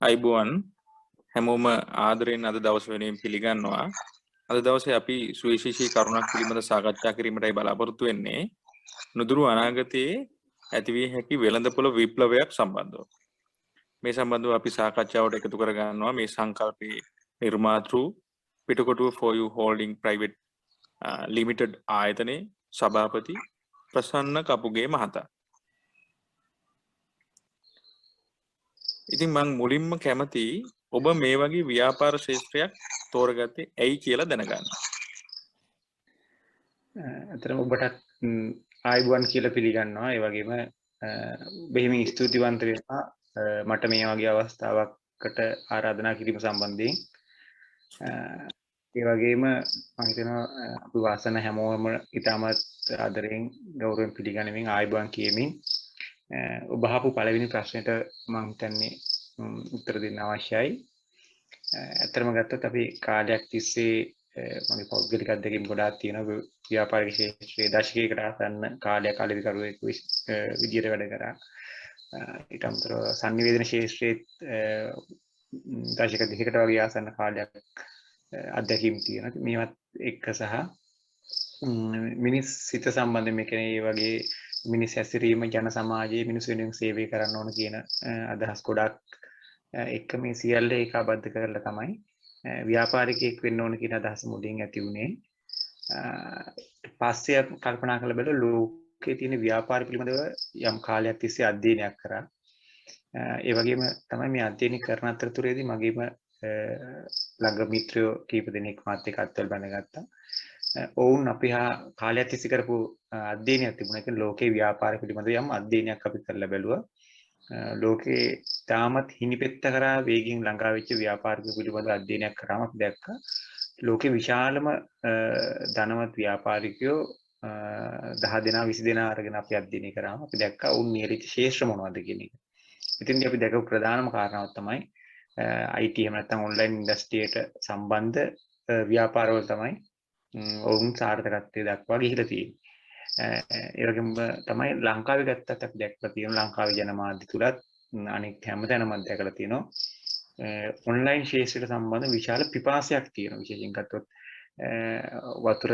අයිබුවන් හැමෝම ආදරෙන් අද දවස වෙනුවෙන් පිළිගන්නවා. අද දවසේ අපි සුවිශේෂී කරුණක් පිළිබඳ සාකච්ඡා කිරීමටයි බලාපොරොත්තු වෙන්නේ. නුදුරු අනාගතයේ ඇතිවිය හැකි වෙළඳපොළ විප්ලවයක් සම්බන්ධව. මේ සම්බන්ධව අපි සාකච්ඡාවට එකතු කර ගන්නවා මේ සංකල්පයේ නිර්මාතෘ Pitakotuwa For You Holding Private Limited ආයතනයේ සභාපති ප්‍රසන්න කපුගේ මහතා. ඉතින් මම මුලින්ම කැමති ඔබ මේ වගේ ව්‍යාපාර ශාස්ත්‍රයක් තෝරගත්තේ ඇයි කියලා දැනගන්න. අතරම ඔබට ආයිබුවන් කියලා පිළිගන්නවා. ඒ වගේම බෙහෙමින් ස්තුතිවන්ත වෙනවා මට මේ වගේ අවස්ථාවකට ආරාධනා කිරීම සම්බන්ධයෙන්. ඒ වගේම මම හිතනවා අපි වාසන හැමෝම ඉතාමත් ආදරෙන් ගෞරවයෙන් පිළිගනිමින් ආයිබුවන් කියමින් ඔබ අහපු පළවෙනි ප්‍රශ්නෙට මම හිතන්නේ උත්තර දෙන්න අවශ්‍යයි. ඇත්තටම ගත්තොත් අපි කාලයක් තිස්සේ මගේ පෞද්ගලික අත්දැකීම් ගොඩාක් තියෙනවා. ව්‍යාපාරික ක්ෂේත්‍රයේ දශකයකට ආසන්න කාලයක් අලෙවිකරුවෙක් විදියට වැඩ කරා. ඊට අමතරව සංනිවේදන ක්ෂේත්‍රයේ දශක දෙකකට වගේ ආසන්න කාලයක් අත්දැකීම් තියෙනවා. මේවත් එක්ක සහ මිනිස් සිත සම්බන්ධයෙන් මේ කියන්නේ වගේ මිනිස් හැසිරීම ජන සමාජයේ මිනිස් වෙනුවෙන් සේවය කරන්න ඕන කියන අදහස් ගොඩක් එක්ක මේ සියල්ල ඒකාබද්ධ කරලා තමයි ව්‍යාපාරිකයෙක් වෙන්න ඕන කියන අදහස මුලින් ඇති වුණේ. පස්සේ කල්පනා කරලා බලලා ලෝකයේ තියෙන ව්‍යාපාර පිළිබඳව යම් කාලයක් තිස්සේ අධ්‍යයනයක් කරා. ඒ වගේම තමයි මේ අධ්‍යයනය කරන අතරතුරේදී මගේම ළඟ මිත්‍රයෝ කීප දෙනෙක් මාත් එක්ක අත්වල බැඳගත්තා. ඔවුන් අපි හා කාලයක් තිස්සේ කරපු අධ්‍යයනයක් තිබුණා. ඒ කියන්නේ ලෝකේ ව්‍යාපාර පිළිබඳව යම් අධ්‍යයනයක් අපි කරලා බැලුවා. ලෝකේ තාමත් හිනිපෙත්ත කරා වේගින් ළඟා වෙච්ච ව්‍යාපාරික පිළිබඳ අධ්‍යයනයක් කරාම අපි දැක්කා ලෝකේ විශාලම ධනවත් ව්‍යාපාරිකයෝ 10 දෙනා 20 දෙනා අරගෙන අපි අධ්‍යයනය කරාම අපි දැක්කා උන් නියලිත ශේෂ්ත්‍ර මොනවද කියන එක. ඉතින්දී අපි දැකපු ප්‍රධානම කාරණාව තමයි IT එහෙම නැත්නම් ඔන්ලයින් ඉන්ඩස්ට්‍රියට සම්බන්ධ ව්‍යාපාරවල තමයි ඔවුන් සාර්ථකත්වයේ දක්වා ගිහිලා තියෙන්නේ. ඒ වගේම තමයි ලංකාවේ ගත්තත් අපි දැක්ලා තියෙනවා ලංකාවේ ජනමාධ්‍ය තුලත් අනෙක් හැමතැනම දැකලා තියෙනවා ඔන්ලයින් ශාස්ත්‍රයට සම්බන්ධ විශාල පිපාසයක් තියෙනවා. විශේෂයෙන් ගත්තොත් වතුර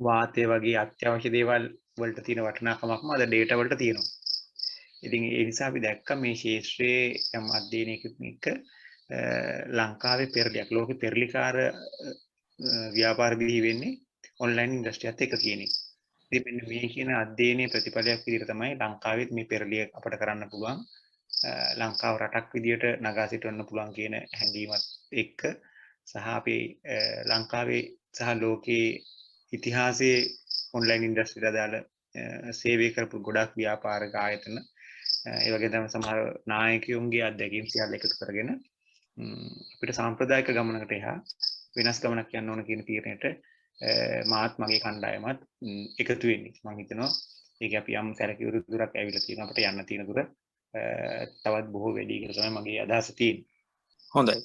වාතය වගේ අත්‍යවශ්‍ය දේවල් වලට තියෙන වටිනාකමක්ම අද ඩේටා වලට තියෙනවා. ඉතින් ඒ නිසා අපි දැක්කා මේ ශාස්ත්‍රයේ යම් අධ්‍යයනයකින් එක ලංකාවේ පෙරලියක් ලෝකේ පෙරලිකාර ව්‍යාපාර බිහි වෙන්නේ ඔන්ලයින් ඉන්ඩස්ට්‍රියත් එක්ක කියන එක. ඉතින් මෙන්න මේ කියන අධ්‍යයනයේ ප්‍රතිඵලයක් විදිහට තමයි ලංකාවෙත් මේ පෙරලිය අපට කරන්න පුළුවන්. ලංකාව රටක් විදිහට නගා සිටවන්න පුළුවන් කියන හැඟීමත් එක්ක සහ අපේ ලංකාවේ සහ ලෝකයේ ඉතිහාසයේ ඔන්ලයින් ඉන්ඩස්ට්‍රියට අදාළ සේවය කරපු ගොඩක් ව්‍යාපාරික ආයතන ඒ වගේ තමයි සමහර නායකයන්ගේ අත්දැකීම් සියල්ල එකතු කරගෙන අපිට සාම්ප්‍රදායික ගමනකට එහා වෙනස් ගමනක් යන්න ඕන කියන තීරණයට මාත් මගේ කණ්ඩායමත් එකතු වෙන්නේ. මම හිතනවා ඒක අපි යම් සැලකිය යුතු දුරක් ඇවිල්ලා තියෙනවා. අපිට යන්න තියෙන දුර තවත් බොහෝ වැඩි කියලා තමයි මගේ අදහස තියෙන්නේ. හොඳයි.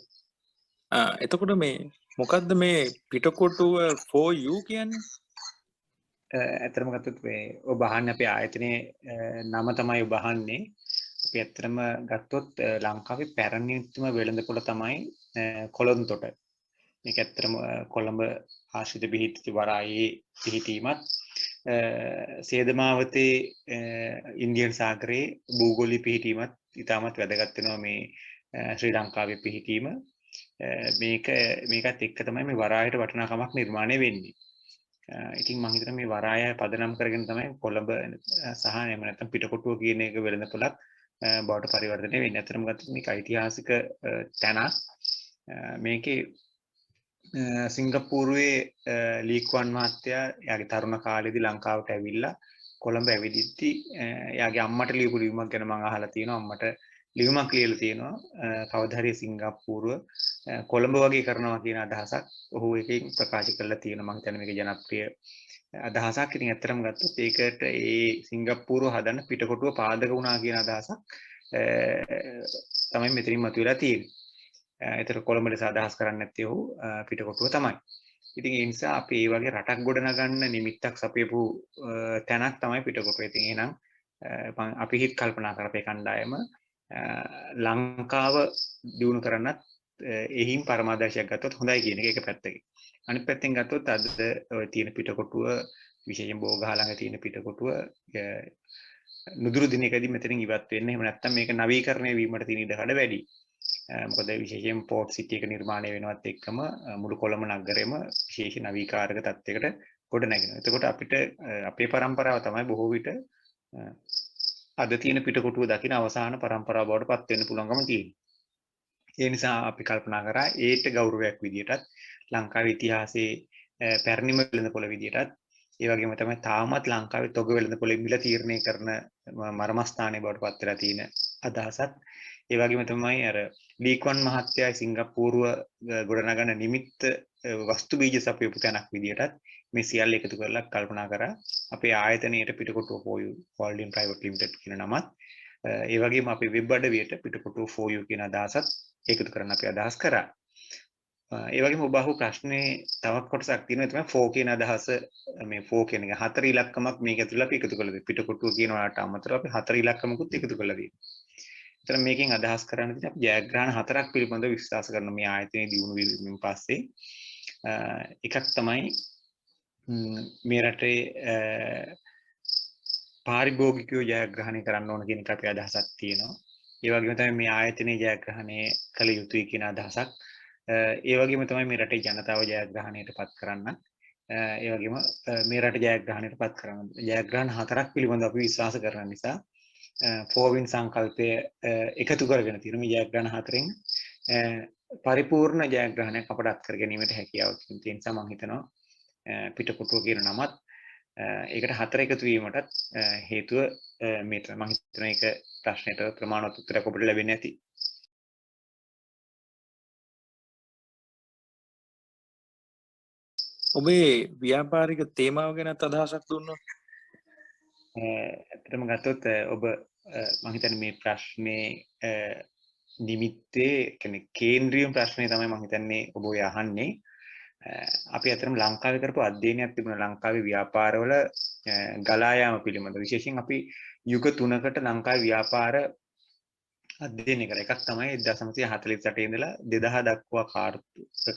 එතකොට මේ මොකද්ද මේ පිටකොටුව For You කියන්නේ? ඇත්තටම ගත්තොත් මේ ඔබ අහන්නේ අපේ ආයතනයේ නම තමයි ඔබ අහන්නේ. අපි ඇත්තටම ගත්තොත් ලංකාවේ පැරණිතම වෙළඳපොළ තමයි කොළොන්තොට. මේක ඇත්තටම කොළඹ ආශ්‍රිත පිහිටි වරායේ පිහිටීමත් සේදමාවතේ ඉන්දියන් සාගරයේ භූගෝලීය පිහිටීමත් ඉතාමත් වැදගත් වෙනවා මේ ශ්‍රී ලංකාවේ පිහිටීම. මේකත් එක්ක තමයි මේ වරායට වටිනාකමක් නිර්මාණය වෙන්නේ. ඉතින් මම හිතනවා මේ වරාය පදනම් කරගෙන තමයි කොළඹ සහ එහෙම නැත්නම් පිටකොටුව කියන එක වෙළඳපොළක් බවට පරිවර්තනය වෙන්නේ. අතරම ගත්තොත් මේක ඓතිහාසික තැනක්. මේකේ සිංගප්පූරුවේ ලීක්වන් මහත්තයා එයාගේ තරුණ කාලේදී ලංකාවට ඇවිල්ලා කොළඹ ඇවිදිද්දි එයාගේ අම්මට ලියපු ලියුමක් ගැන මම අහලා තියෙනවා. අම්මට ලියුමක් ලියලා තියෙනවා. කවදා හරි සිංගප්පූරුව කොළඹ වගේ කරනවා කියන අදහසක් ඔහු එකකින් ප්‍රකාශ කරලා තියෙනවා. මම හිතන්නේ මේක ජනප්‍රිය අදහසක්. ඉතින් ඇත්තටම ගත්තොත් ඒකට ඒ සිංගප්පූරුව හදන්න පිටකොටුව පාදක වුණා කියන අදහසක් තමයි මෙතනින් මතුවලා තියෙන්නේ. ඒතර කොළඹට අදහස් කරන්නේ නැත්තේ ඔහු පිටකොටුව තමයි. ඉතින් ඒ නිසා අපි මේ වගේ රටක් ගොඩනගන්න නිමිත්තක් සපයපු තැනක් තමයි පිටකොටුව. ඉතින් එහෙනම් අපි හිත කල්පනා කරපේ කණ්ඩායම ලංකාව දියුණු කරන්නත් එහිම පරමාදර්ශයක් ගත්තොත් හොඳයි කියන එක පැත්තකින්. අනිත් පැත්තෙන් ගත්තොත් අද ඔය තියෙන පිටකොටුව විශේෂයෙන් බෝගහ ළඟ තියෙන පිටකොටුව නුදුරු දිනකදී මෙතනින් ඉවත් වෙන්න. එහෙම නැත්නම් මේක නවීකරණය වීමට තියෙන ඉඩකඩ වැඩි. මොකද විශේෂයෙන් පෝට් සිටි එක නිර්මාණය වෙනවත් එක්කම මුළු කොළඹ නගරෙම විශේෂ නවීකාරක තත්යකට ගොඩ නැගෙනවා. එතකොට අපිට අපේ પરම්පරාව තමයි බොහෝ විට අද තියෙන පිටකොටුව දකින අවසාන પરම්පරාව බවට පත් වෙන්න පුළුවන්කම තියෙනවා. ඒ නිසා අපි කල්පනා කරා ඒට ගෞරවයක් විදියටත් ලංකාවේ ඉතිහාසයේ පැරණිම වෙළඳපොළ විදියටත් ඒ වගේම තමයි තාමත් ලංකාවේ තොග වෙළඳපොළ මිල තීරණය කරන මර්මස්ථානයේ බවට පත් වෙලා තියෙන අදහසත් ඒ වගේම තමයි අර ලීක්වන් මහත්තයායි සිංගප්පූරුව ගොඩනගන නිමිත්ත වස්තු බීජ සපයපු තැනක් විදියටත් මේ සියල්ල එකතු කරලා කල්පනා කරා අපේ ආයතනයේට Pitakotuwa for you holding private limited කියන නමත් ඒ වගේම අපේ වෙබ් අඩවියට පිටකොටුව for you කියන අදහසත් එකතු කරන්න අපි අදහස් කරා. ඒ වගේම ඔබ අහපු ප්‍රශ්නේ තවත් කොටසක් තියෙනවා තමයි 4 කියන අදහස මේ 4 කියන එක හතර ඉලක්කමක් මේක ඇතුළේ අපි එකතු කළා. පිටකොටුව කියන වලට අමතරව අපි හතර ඉලක්කමකුත් එකතු කළා තියෙනවා. එතන මේකෙන් අදහස් කරන්න තියෙන්නේ අපි ජයග්‍රහණ හතරක් පිළිබඳව විශ්වාස කරන මේ ආයතනයේ දියුණු වීමෙන් පස්සේ එකක් තමයි මේ රටේ පාරිභෝගිකයෝ ජයග්‍රහණය කරන්න ඕන කියන එක අපේ අදහසක් තියෙනවා. ඒ වගේම තමයි මේ ආයතනයේ ජයග්‍රහණය කළ යුතුයි කියන අදහසක්. ඒ වගේම තමයි මේ රටේ ජනතාව ජයග්‍රහණයට පත් කරන්න. ඒ වගේම මේ රට ජයග්‍රහණයට පත් කරන්න. ජයග්‍රහණ හතරක් පිළිබඳව අපි විශ්වාස කරන නිසා ෆෝවින් සංකල්පය එකතු කරගෙන තියෙන මේ ජයග්‍රහණ හතරෙන් පරිපූර්ණ ජයග්‍රහණයක් අපට අත් කර ගැනීමට හැකියාවක් තියෙන නිසා මම හිතනවා පිටකොටුව කියන නමත් ඒකට හතර එකතු වීමටත් හේතුව මේ මම හිතනවා ඒක ප්‍රශ්නෙට ප්‍රමාණවත් උත්තරයක් ඔබට ලැබෙන්නේ නැති. ඔබේ ව්‍යාපාරික තේමාව ගැන අදහසක් දුන්නොත් ඇත්තටම ගත්තොත් ඔබ මම හිතන්නේ මේ ප්‍රශ්නේ නිමිත්තේ කියන්නේ කේන්ද්‍රීය ප්‍රශ්නේ තමයි මම හිතන්නේ ඔබ ඔය අහන්නේ. අපි අතරම ලංකාවේ කරපු අධ්‍යයනයක් තිබුණා ලංකාවේ ව්‍යාපාරවල ගලා යාම පිළිබඳව. විශේෂයෙන් අපි යුග 3කට ලංකාවේ ව්‍යාපාර අධ්‍යයනය කරා. එකක් තමයි 1948 ඉඳලා 2000 දක්වා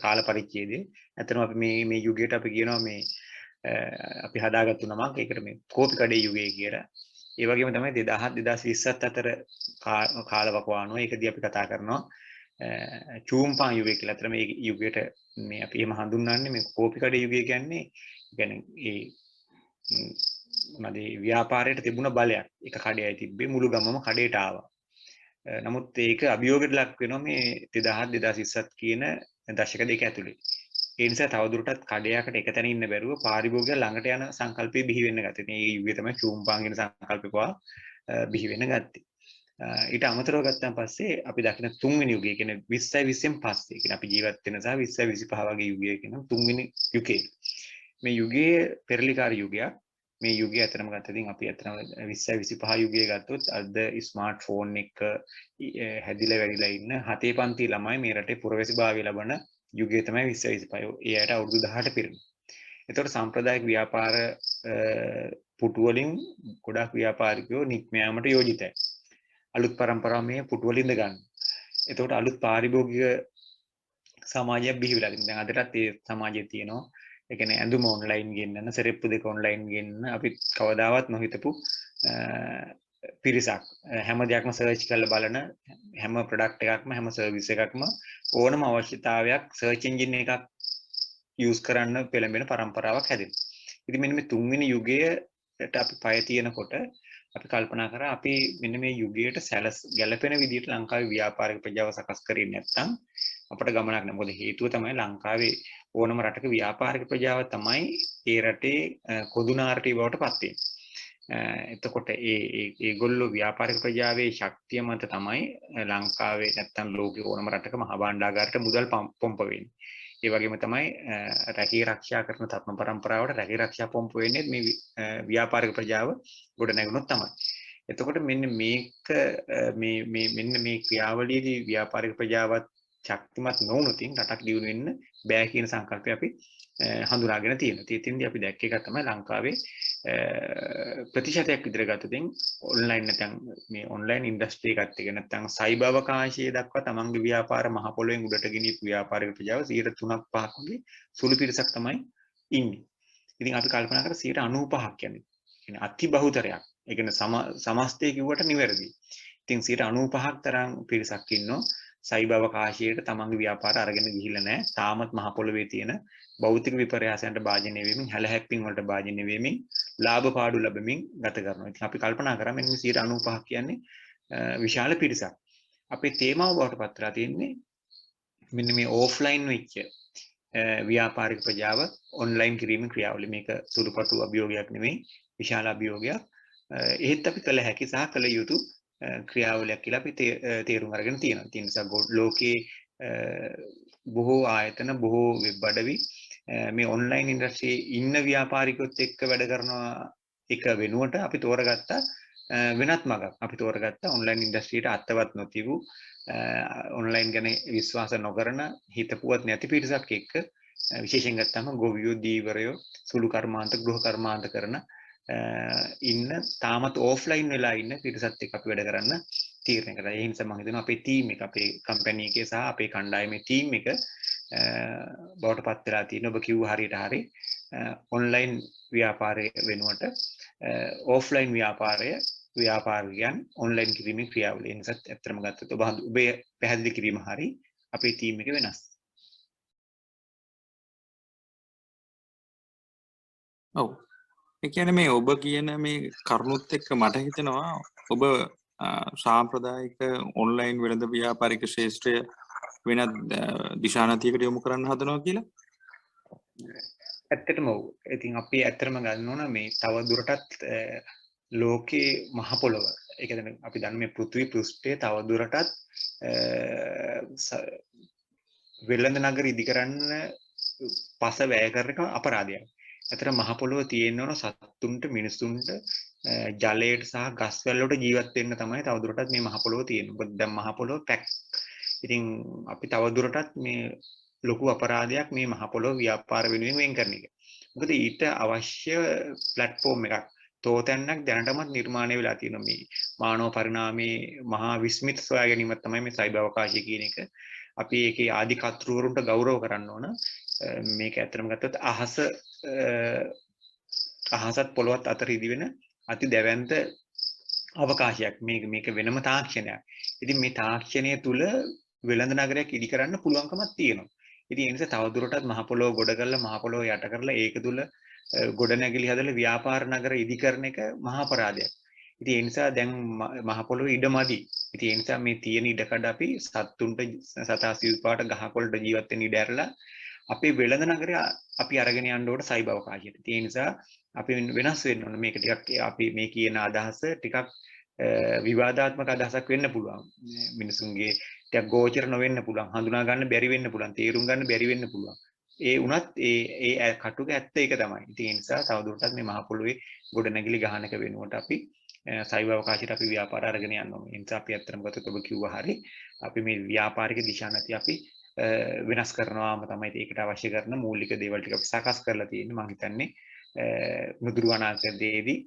කාල පරිච්ඡේදය. ඇත්තටම අපි මේ යුගයට අපි කියනවා මේ අපි හදාගත්තු නමක්. ඒකට මේ කෝපි කඩේ යුගය කියලා. ඒ වගේම තමයි 2000 2020 අතර කාලවකවානුව. ඒකදී අපි කතා කරනවා චූම්පාන් යුගය කියලා. අතර මේ යුගයට මේ අපි එහෙම හඳුන්වන්නේ මේ කෝපි කඩේ යුගය කියන්නේ ඒ මොනවාද ව්‍යාපාරයට තිබුණ බලයක්. එක කඩයයි තිබ්බේ මුළු ගමම කඩේට ආවා. නමුත් ඒක අභියෝගයට ලක් වෙනවා මේ 2000 2020 කියන දශක දෙක ඇතුලේ. ඒ නිසා තවදුරටත් කඩයකට එක තැන ඉන්න බැරුව පාරිභෝගික ළඟට යන සංකල්පය බිහි වෙන්න ගත්තේ. මේ යුගයේ තමයි චූම්පාන් කියන සංකල්පකවා බිහි වෙන්න ගත්තේ. ඊට අමතරව ගත්තාන් පස්සේ අපි දකින තුන්වෙනි යුගය කියන්නේ 20යි 20න් පස්සේ. කියන්නේ අපි ජීවත් වෙන සහ 20යි 25 වගේ යුගය කියන තුන්වෙනි යුගය. මේ යුගයේ පෙරලිකාර යුගයක්. මේ යුගය අතරම ගත්තතින් අපි අතරම 20යි 25 යුගය ගත්තොත් අද ස්මාර්ට්ෆෝන් එක හැදිලා වැඩිලා ඉන්න හතේ පන්ති ළමයි මේ රටේ පුරවැසිභාවය ලබන යුගය තමයි 20යි 25. ඒ අයට අවුරුදු 18 පිරුණා. එතකොට සාම්ප්‍රදායික ව්‍යාපාර පුටු වලින් ගොඩක් ව්‍යාපාරිකයෝ නික්ම යාමට යෝජිතයි. අලුත් පරම්පරාව මේ පුටු වලින් ඉඳ ගන්න. එතකොට අලුත් පාරිභෝගික සමාජයක් බිහි වෙලා තියෙනවා. දැන් අදටත් ඒ සමාජයේ තියෙනවා. ඒ කියන්නේ ඇඳුම ඔන්ලයින් ගෙන්නන, සෙරෙප්පු දෙක ඔන්ලයින් ගෙන්නන අපි කවදාවත් නොහිතපු පිරිසක්. හැම දෙයක්ම සර්ච් කරලා බලන හැම ප්‍රොඩක්ට් එකක්ම හැම සර්විස් එකක්ම ඕනම අවශ්‍යතාවයක් සර්ච් එන්ජින් එකක් යූස් කරන්න පෙළඹෙන පරම්පරාවක් හැදෙනවා. ඉතින් මෙන්න මේ තුන්වෙනි යුගයට අපි පය තියෙනකොට අපි කල්පනා කරා අපි මෙන්න මේ යුගයට ගැළපෙන විදිහට ලංකාවේ ව්‍යාපාරික ප්‍රජාව සකස් කරේ නැත්නම් අපට ගමනක් නැහැ. මොකද හේතුව තමයි ලංකාවේ ඕනම රටක ව්‍යාපාරික ප්‍රජාව තමයි ඒ රටේ කොදුනාරටි බවට පත් වෙන්නේ. එතකොට ඒගොල්ලෝ ව්‍යාපාරික ප්‍රජාවේ ශක්තිය මත තමයි ලංකාවේ නැත්නම් ලෝකේ ඕනම රටක මහ භාණ්ඩාගාරයට මුදල් පොම්ප වෙන්නේ. ඒ වගේම තමයි රැකී ආරක්ෂා කරන තත්ම පරම්පරාවට රැකී ආරක්ෂා පොම්ප වෙන්නේ මේ ව්‍යාපාරික ප්‍රජාව ගොඩ නැගුණොත් තමයි. එතකොට මෙන්න මේක මෙන්න මේ ක්‍රියාවලියේදී ව්‍යාපාරික ප්‍රජාවත් ශක්තිමත් නොවුනොත් රටක් දියුණු වෙන්න බෑ කියන සංකල්පය අපි හඳුනාගෙන තියෙනවා. ඉතින්දී අපි දැක්ක එක තමයි ලංකාවේ ප්‍රතිශතයක් විතර ගත්තොතින් ඔන්ලයින් නැත්නම් මේ ඔන්ලයින් ඉන්ඩස්ට්‍රි එකත් එක නැත්නම් සයිබර් අවකාශයේ දක්වා තමන්ගේ ව්‍යාපාර මහ පොළොවෙන් උඩට ගෙනියපු ව්‍යාපාරික ප්‍රජාව 3.5ක් වගේ සුළු පිරිසක් තමයි ඉන්නේ. ඉතින් අපි කල්පනා කරා 95ක් කියන්නේ අති බහුතරයක්. ඒ කියන්නේ සමස්තය කිව්වට නිවැරදි. ඉතින් 95ක් තරම් පිරිසක් ඉන්නෝ සයිබර් අවකාශයට තමන්ගේ ව්‍යාපාර අරගෙන ගිහිල්ලා නැහැ. තාමත් මහ පොළොවේ තියෙන භෞතික විපර්යාසයන්ට භාජනය වෙමින් හැලහැප්පීම් වලට භාජනය වෙමින් ලාභ පාඩු ලැබෙමින් ගත කරනවා. ඉතින් අපි කල්පනා කරා මෙන්න 95ක් කියන්නේ විශාල පිරිසක්. අපේ තේමාව බවට පත් වෙලා තියෙන්නේ මෙන්න මේ ඕෆ්ලයින් වෙච්ච ව්‍යාපාරික ප්‍රජාව ඔන්ලයින් කිරීමේ ක්‍රියාවලිය. මේක සුළුපටු අභියෝගයක් නෙමෙයි, විශාල අභියෝගයක්. එහෙත් අපි කළ හැකි සහ කළ යුතු ක්‍රියාවලියක් කියලා අපි තේරුම් අරගෙන තියෙනවා. ඒ නිසා ලෝකයේ බොහෝ ආයතන, බොහෝ වෙබ් අඩවි මේ ඔන්ලයින් ඉන්ඩස්ට්‍රියේ ඉන්න ව්‍යාපාරිකයොත් එක්ක වැඩ කරනවා එක වෙනුවට අපි තෝරගත්ත වෙනත් මඟක්. අපි තෝරගත්ත ඔන්ලයින් ඉන්ඩස්ට්‍රියට අත්වත් නොතිබු ඔන්ලයින් ගැන විශ්වාස නොකරන හිතපුවත් නැති පිරිසක් එක්ක විශේෂයෙන් ගත්තම ගොවියෝ, දීවරයෝ, සුළු කර්මාන්ත, ගෘහ කර්මාන්ත කරන ඉන්න තාමත් ඕෆ්ලයින් වෙලා ඉන්න පිරිසත් එක්ක අපි වැඩ කරන්න තීරණය කරා. ඒ නිසා මම හිතනවා අපේ ටීම් එක, අපේ කම්පැනි එකේ සහ අපේ කණ්ඩායමේ ටීම් එක බවට පත් වෙලා තියෙන ඔබ කිව්ව හරියට හරි ඔන්ලයින් ව්‍යාපාරය වෙනුවට ඕෆ්ලයින් ව්‍යාපාරයන් ඔන්ලයින් කිරීමේ ක්‍රියාවලිය. ඒ නිසා ඇත්තටම ගත්තොත් ඔබේ පැහැදිලි කිරීම හරි අපේ ටීම් එක වෙනස්. ඔව්. ඒ කියන්නේ මේ ඔබ කියන මේ කරුණුත් එක්ක මට හිතෙනවා ඔබ සාම්ප්‍රදායික ඔන්ලයින් වෙළඳ ව්‍යාපාරික ශාස්ත්‍රය වෙනත් දිශානතියකට යොමු කරන්න හදනවා කියලා. ඇත්තටම ඔව්. ඉතින් අපි ඇත්තටම ගන්න ඕන මේ තව දුරටත් ලෝකේ මහ පොළොව, ඒ කියන්නේ අපි දන්න මේ පෘථිවි පෘෂ්ඨයේ තව දුරටත් වෙළඳ නගර ඉදි කරන්න පස වැය කරන එක අපරාධයක්. ඇත්තට මහ පොළොව තියෙන්න ඕන සත්තුන්ට, මිනිසුන්ට, ජලයට සහ ගස් වැල් වලට ජීවත් වෙන්න තමයි තව දුරටත් මේ මහ පොළොව තියෙන්නේ. මොකද දැන් මහ පොළොව පැක්. ඉතින් අපි තව දුරටත් මේ ලොකු අපරාධයක් මේ මහ පොළොව ව්‍යාපාර වෙනුවෙන් වෙන් කරන එක. මොකද ඊට අවශ්‍ය ප්ලැට්ෆෝම් එකක්, තෝතැන්නක් දැනටමත් නිර්මාණය වෙලා තියෙනවා. මේ මානව පරිණාමයේ මහා විස්මිත සොයා ගැනීම තමයි මේ සයිබර් අවකාශය කියන එක. අපි ඒකේ ආදි කර්තෘවරුන්ට ගෞරව කරන්න ඕන. මේක ඇත්තටම ගත්තොත් අහසත් පොළොවත් අතර ඉදිවෙන අති දැවැන්ත අවකාශයක්. මේක වෙනම තාක්ෂණයක්. ඉතින් මේ තාක්ෂණය තුල වෙළඳ නගරයක් ඉදි කරන්න පුළුවන්කමක් තියෙනවා. ඉතින් ඒ නිසා තවදුරටත් මහ පොළොව ගොඩ කරලා, මහ පොළොව යට කරලා ඒක තුල ගොඩනැගිලි හදලා ව්‍යාපාර නගර ඉදි කරන එක මහා අපරාධයක්. ඉතින් ඒ නිසා දැන් මහ පොළොවේ ඉඩමදි. ඉතින් ඒ නිසා මේ තියෙන ඉඩකඩ අපි සත්තුන්ට, සතා සිව්පාට, ගහකොළට ජීවත් වෙන්න ඉඩ ඇරලා අපේ වෙළඳ නගරය අපි අරගෙන යන්න ඕන සයිබර් අවකාශයට. ඒ නිසා අපි වෙනස් වෙන්න ඕන. මේක ටිකක් අපි මේ කියන අදහස ටිකක් විවාදාත්මක අදහසක් වෙන්න පුළුවන්. මිනිසුන්ගේ ටිකක් ගෝචර නොවෙන්න පුළුවන්. හඳුනා ගන්න බැරි වෙන්න පුළුවන්. තේරුම් ගන්න බැරි වෙන්න පුළුවන්. ඒ වුණත් ඒ කටුක ඇත්ත ඒක තමයි. ඉතින් ඒ නිසා තවදුරටත් මේ මහ පොළොවේ ගොඩනැගිලි ගහන එක වෙනුවට අපි සයිබර් අවකාශයට අපි ව්‍යාපාර අරගෙන යන්න ඕනේ. ඒ නිසා අපි ඇත්තටම ගත්තොත් ඔබ කිව්වා හරි. අපි මේ ව්‍යාපාරික දිශානති අපි වෙනස් කරනවාම තමයි ඒකට අවශ්‍ය කරන මූලික දේවල් ටික අපි සකස් කරලා තියෙන්නේ. මම හිතන්නේ නුදුරු අනාගතයේදී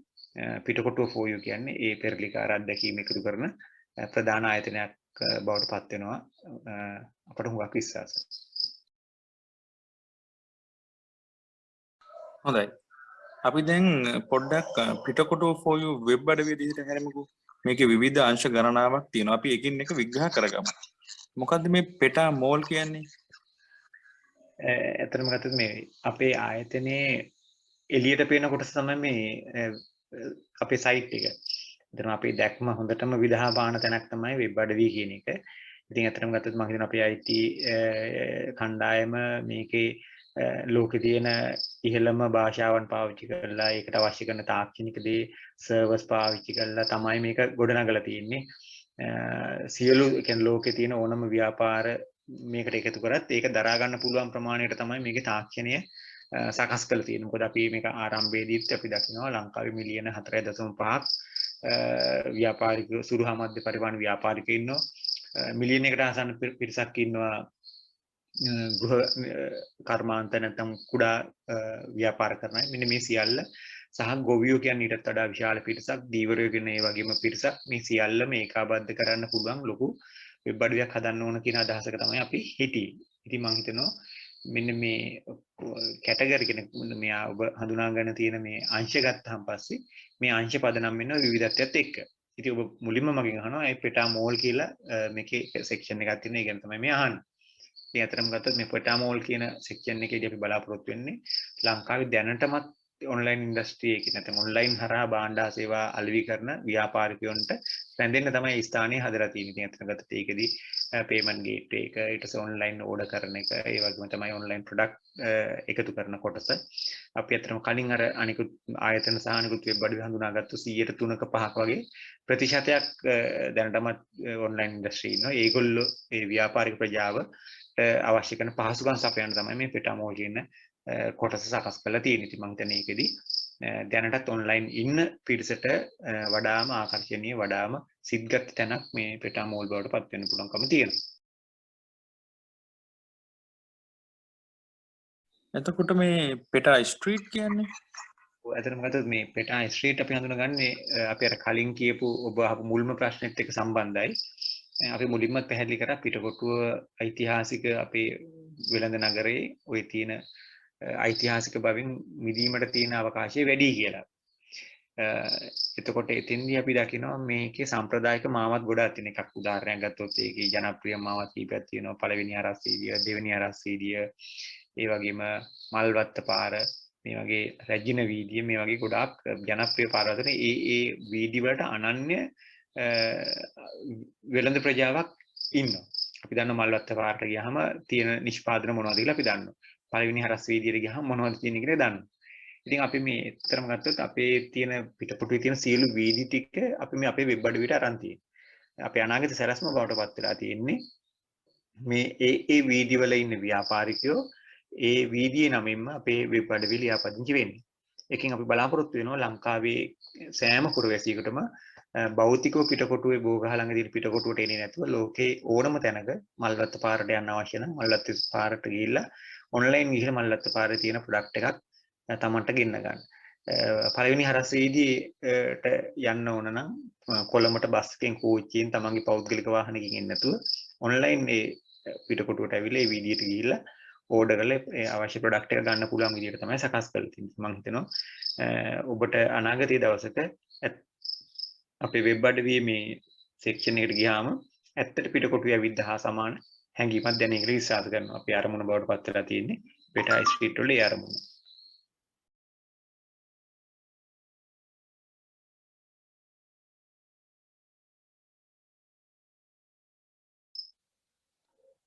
පිටකොටුව ෆෝයු කියන්නේ ඒ පෙරලිකාර අත්දැකීම් එකතු කරන ප්‍රධාන ආයතනයක් බවට පත් වෙනවා අපට හුඟක් විශ්වාසයි. හොඳයි. අපි දැන් පොඩ්ඩක් පිටකොටුව ෆෝයු වෙබ් අඩවිය දිහට හැරෙමුකෝ. මේකේ විවිධ අංශ ගණනාවක් තියෙනවා. අපි එකින් එක විග්‍රහ කරගමු. මොකද්ද මේ පෙටා මෝල් කියන්නේ? ඇත්තටම ගත්තොත් මේ අපේ ආයතනයේ එළියට පේන කොටස තමයි මේ අපේ සයිට් එක. එතන අපේ දැක්ම හොඳටම විදහා පාන තැනක් තමයි වෙබ් අඩවිය කියන එක. ඉතින් ඇත්තටම ගත්තොත් මම හිතනවා අපේ IT කණ්ඩායම මේකේ ලෝකේ තියෙන ඉහළම භාෂාවන් පාවිච්චි කරලා ඒකට අවශ්‍ය කරන තාක්ෂණික දේ සර්වර්ස් පාවිච්චි කරලා තමයි මේක ගොඩනගලා තියෙන්නේ. සියලු කියන්නේ ලෝකේ තියෙන ඕනම ව්‍යාපාර මේකට එකතු කරත් ඒක දරා ගන්න පුළුවන් ප්‍රමාණයට තමයි මේකේ තාක්ෂණය සකස් කරලා තියෙන්නේ. මොකද අපි මේක ආරම්භයේදීත් අපි දකිනවා ලංකාවේ මිලියන 4.5ක් ව්‍යාපාරික සුළු හා මධ්‍ය පරිමාණ ව්‍යාපාරිකයෝ ඉන්නවා. මිලියනයකට ආසන්න පිරිසක් ඉන්නවා ගෘහ කර්මාන්ත නැත්නම් කුඩා ව්‍යාපාර කරන. මෙන්න මේ සියල්ල සහ ගොවියෝ කියන්නේ ඊටත් වඩා විශාල පිරිසක්, දීවරයෝ කියන ඒ වගේම පිරිසක්. මේ සියල්ලම ඒකාබද්ධ කරන්න පුළුවන් ලොකු වෙබ් අඩවියක් හදන්න ඕන කියන අදහසක තමයි අපි හිටියේ. ඉතින් මම හිතනවා මෙන්න මේ කැටගරි කෙනෙක් මෙයා ඔබ හඳුනා ගන්න තියෙන මේ අංශ ගත්තාන් පස්සේ මේ අංශ පදනම් වෙන විවිධත්වයත් එක්ක. ඉතින් ඔබ මුලින්ම මගෙන් අහනවා මේ පෙටා මෝල් කියලා මේකේ සෙක්ෂන් එකක් තියෙනවා. ඒ ගැන තමයි මේ අහන්නේ. ඉතින් අතරම ගත්තොත් මේ පෙටා මෝල් කියන සෙක්ෂන් එකේදී අපි බලාපොරොත්තු වෙන්නේ ලංකාවේ දැනටමත් ඔන්ලයින් ඉන්ඩස්ට්‍රි එකේ නැත්නම් ඔන්ලයින් හරහා භාණ්ඩ සේවා අලෙවි කරන ව්‍යාපාරිකයන්ට රැඳෙන්න තමයි ස්ථානය හදලා තියෙන්නේ. ඉතින් අතන ගත්තොත් ඒකෙදී පේමන්ට් ගේට්වේ එක, ඊට පස්සේ ඔන්ලයින් ඕඩර් කරන එක, ඒ වගේම තමයි ඔන්ලයින් ප්‍රොඩක්ට් එකතු කරන කොටස. අපි අතරම කලින් අර අනිකුත් ආයතන සහ අනිකුත් වෙබ් අඩවි හඳුනාගත්තු 100%ක 5ක් වගේ ප්‍රතිශතයක් දැනටමත් ඔන්ලයින් ඉන්ඩස්ට්‍රි ඉන්නවා. ඒගොල්ලෝ ඒ ව්‍යාපාරික ප්‍රජාවට අවශ්‍ය කරන පහසුකම් සපයන්න තමයි මේ පෙටාමෝල් කියන කොටස සකස් කරලා තියෙන්නේ. ඉතින් මම හිතන්නේ ඒකෙදි දැනටත් ඔන්ලයින් ඉන්න පිරිසට වඩාම ආකර්ෂණීය වඩාම සිද්ගත් තැනක් මේ පෙටාමෝල් බවට පත් වෙන්න පුළුවන්කම තියෙනවා. එතකොට මේ පෙටා ස්ට්‍රීට් කියන්නේ ඇත්තටම ගත්තොත් මේ පෙටා ස්ට්‍රීට් අපි හඳුනගන්නේ අපි අර කලින් කියපු ඔබ අහපු මුල්ම ප්‍රශ්නෙත් එක්ක සම්බන්ධයි. අපි මුලින්ම පැහැදිලි කරා පිටකොටුව ඓතිහාසික අපේ වෙළඳ නගරේ ওই තියෙන ඓතිහාසික බවින් මිදීමට තියෙන අවකාශය වැඩි කියලා. එතකොට එතෙන්දී අපි දකිනවා මේකේ සම්ප්‍රදායික මාවත් ගොඩක් තියෙන එකක්. උදාහරණයක් ගත්තොත් ඒකේ ජනප්‍රිය මාවත් කීපයක් තියෙනවා. පළවෙනි අරස්සීදිය, දෙවෙනි අරස්සීදිය, ඒ වගේම මල්වත්ත පාර, මේ වගේ රැජින වීදිය, මේ වගේ ගොඩාක් ජනප්‍රිය පාරවල් ඒ වීදි වලට අනන්‍ය වෙළඳ ප්‍රජාවක් ඉන්නවා. අපි දන්නවා මල්වත්ත පාරට ගියාම තියෙන නිෂ්පාදන මොනවද කියලා අපි දන්නවා. පළවෙනි හරස් වීදියට ගියාම මොනවද තියෙන්නේ කියලා දන්නවා. ඉතින් අපි මේ ඇත්තටම ගත්තොත් අපේ තියෙන පිටපොටුවේ තියෙන සියලු වීදි ටික අපි මේ අපේ වෙබ් අඩවියට අරන් තියෙනවා. අපේ අනාගත සැලැස්ම බවට පත් වෙලා තියෙන්නේ මේ ඒ වීදි වල ඉන්න ව්‍යාපාරිකයෝ ඒ වීදියේ නමින්ම අපේ වෙබ් අඩවිය ලියාපදිංචි වෙන්නේ. එකකින් අපි බලාපොරොත්තු වෙනවා ලංකාවේ සෑම පුරවැසියෙකුටම භෞතිකව පිටකොටුවේ බෝගහ ළඟ තියෙන පිටකොටුවට එන්නේ නැතුව ලෝකේ ඕනම තැනක මල්වත්ත පාරට යන්න අවශ්‍ය නම් මල්වත්ත පාරට ගිහිල්ලා ඔන්ලයින් ගිහිල්ලා මල්වත්ත පාරේ තියෙන ප්‍රොඩක්ට් එකක් තමන්ට ගෙන්න ගන්න. පළවෙනි හරසේදීට යන්න ඕන නම් කොළඹට බස් එකෙන් කෝච්චියෙන් තමන්ගේ පෞද්ගලික වාහනයකින් එන්න නැතුව ඔන්ලයින් ඒ පිටකොටුවට ඇවිල්ලා ඒ විදියට ගිහිල්ලා ඕඩර් කරලා අවශ්‍ය ප්‍රොඩක්ට් එක ගන්න පුළුවන් විදියට තමයි සකස් කරලා තියෙන්නේ. මම හිතනවා ඔබට අනාගතයේ දවසක අපේ වෙබ් අඩවියේ මේ සෙක්ෂන් එකට ගියාම ඇත්තට පිටකොටුවේ ඇවිද්ද හා සමාන හැඟීමක් දැනෙන කියලා විශ්වාස කරනවා. අපේ අරමුණ බවට පත් වෙලා තියෙන්නේ පෙටා ස්ට්‍රීට් වල ඒ අරමුණ.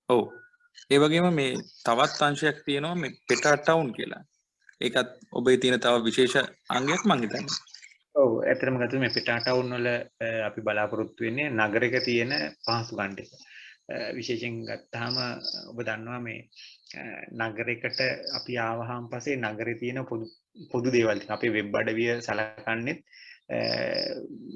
ඔව්. ඒ වගේම මේ තවත් අංශයක් තියෙනවා මේ පෙටා ටවුන් කියලා. ඒකත් ඔබේ තියෙන තව විශේෂ අංගයක් මං හිතන්නේ. ඔව් ඇත්තටම ගත්තොත් මේ පෙටා ටවුන් වල අපි බලාපොරොත්තු වෙන්නේ නගරයක තියෙන පහසුකම් ටික. විශේෂයෙන් ගත්තාම ඔබ දන්නවා මේ නගරයකට අපි ආවහම පස්සේ නගරේ තියෙන පොදු දේවල් ටික අපේ වෙබ් අඩවිය සලකන්නේ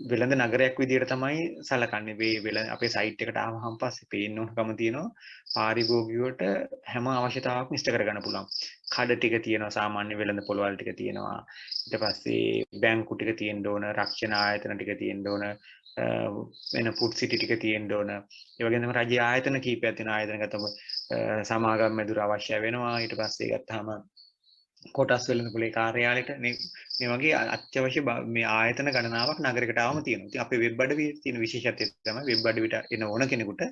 වෙළඳ නගරයක් විදිහට තමයි සලකන්නේ. මේ අපේ සයිට් එකට ආවහම පස්සේ පේන්න ඕනකම තියෙනවා පාරිභෝගිකයට හැම අවශ්‍යතාවයක්ම ඉෂ්ට කරගන්න පුළුවන්. කඩ ටික තියෙනවා, සාමාන්‍ය වෙළඳ පොළවල් ටික තියෙනවා. ඊට පස්සේ බැංකු ටික තියෙන්න ඕන, රක්ෂණ ආයතන ටික තියෙන්න ඕන, වෙන ෆුඩ් සිටි ටික තියෙන්න ඕන. ඒ වගේම තමයි රජයේ ආයතන කීපයක් තියෙන ආයතන ගත්තම සමාගම් මැදුර අවශ්‍ය වෙනවා. ඊට පස්සේ ගත්තාම කොටස් වෙළඳ පොලේ කාර්යාලයට මේ වගේ අත්‍යවශ්‍ය මේ ආයතන ගණනාවක් නගරයකට ආවම තියෙනවා. ඉතින් අපේ වෙබ් අඩවියේ තියෙන විශේෂත්වය තමයි වෙබ් අඩවියට එන ඕන කෙනෙකුට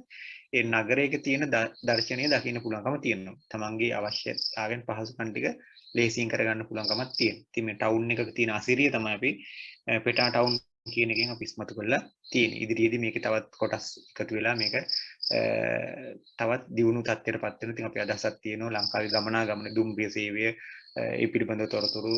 ඒ නගරයක තියෙන දර්ශනය දකින්න පුළුවන්කම තියෙනවා. තමන්ගේ අවශ්‍යතාවයන් පහසුකම් ටික ලේසියෙන් කරගන්න පුළුවන්කමක් තියෙනවා. ඉතින් මේ ටවුන් එකක තියෙන අසිරිය තමයි අපි පෙටා ටවුන් කියන එකෙන් අපි ඉස්මතු කරලා තියෙන්නේ. ඉදිරියේදී මේකේ තවත් කොටස් එකතු වෙලා මේක තවත් දියුණු තත්ත්වයකටපත් වෙන. ඉතින් අපි අදහසක් තියෙනවා ලංකාවේ ගමනාගමන දුම්රිය සේවය ඒ පිළිබඳව තොරතුරු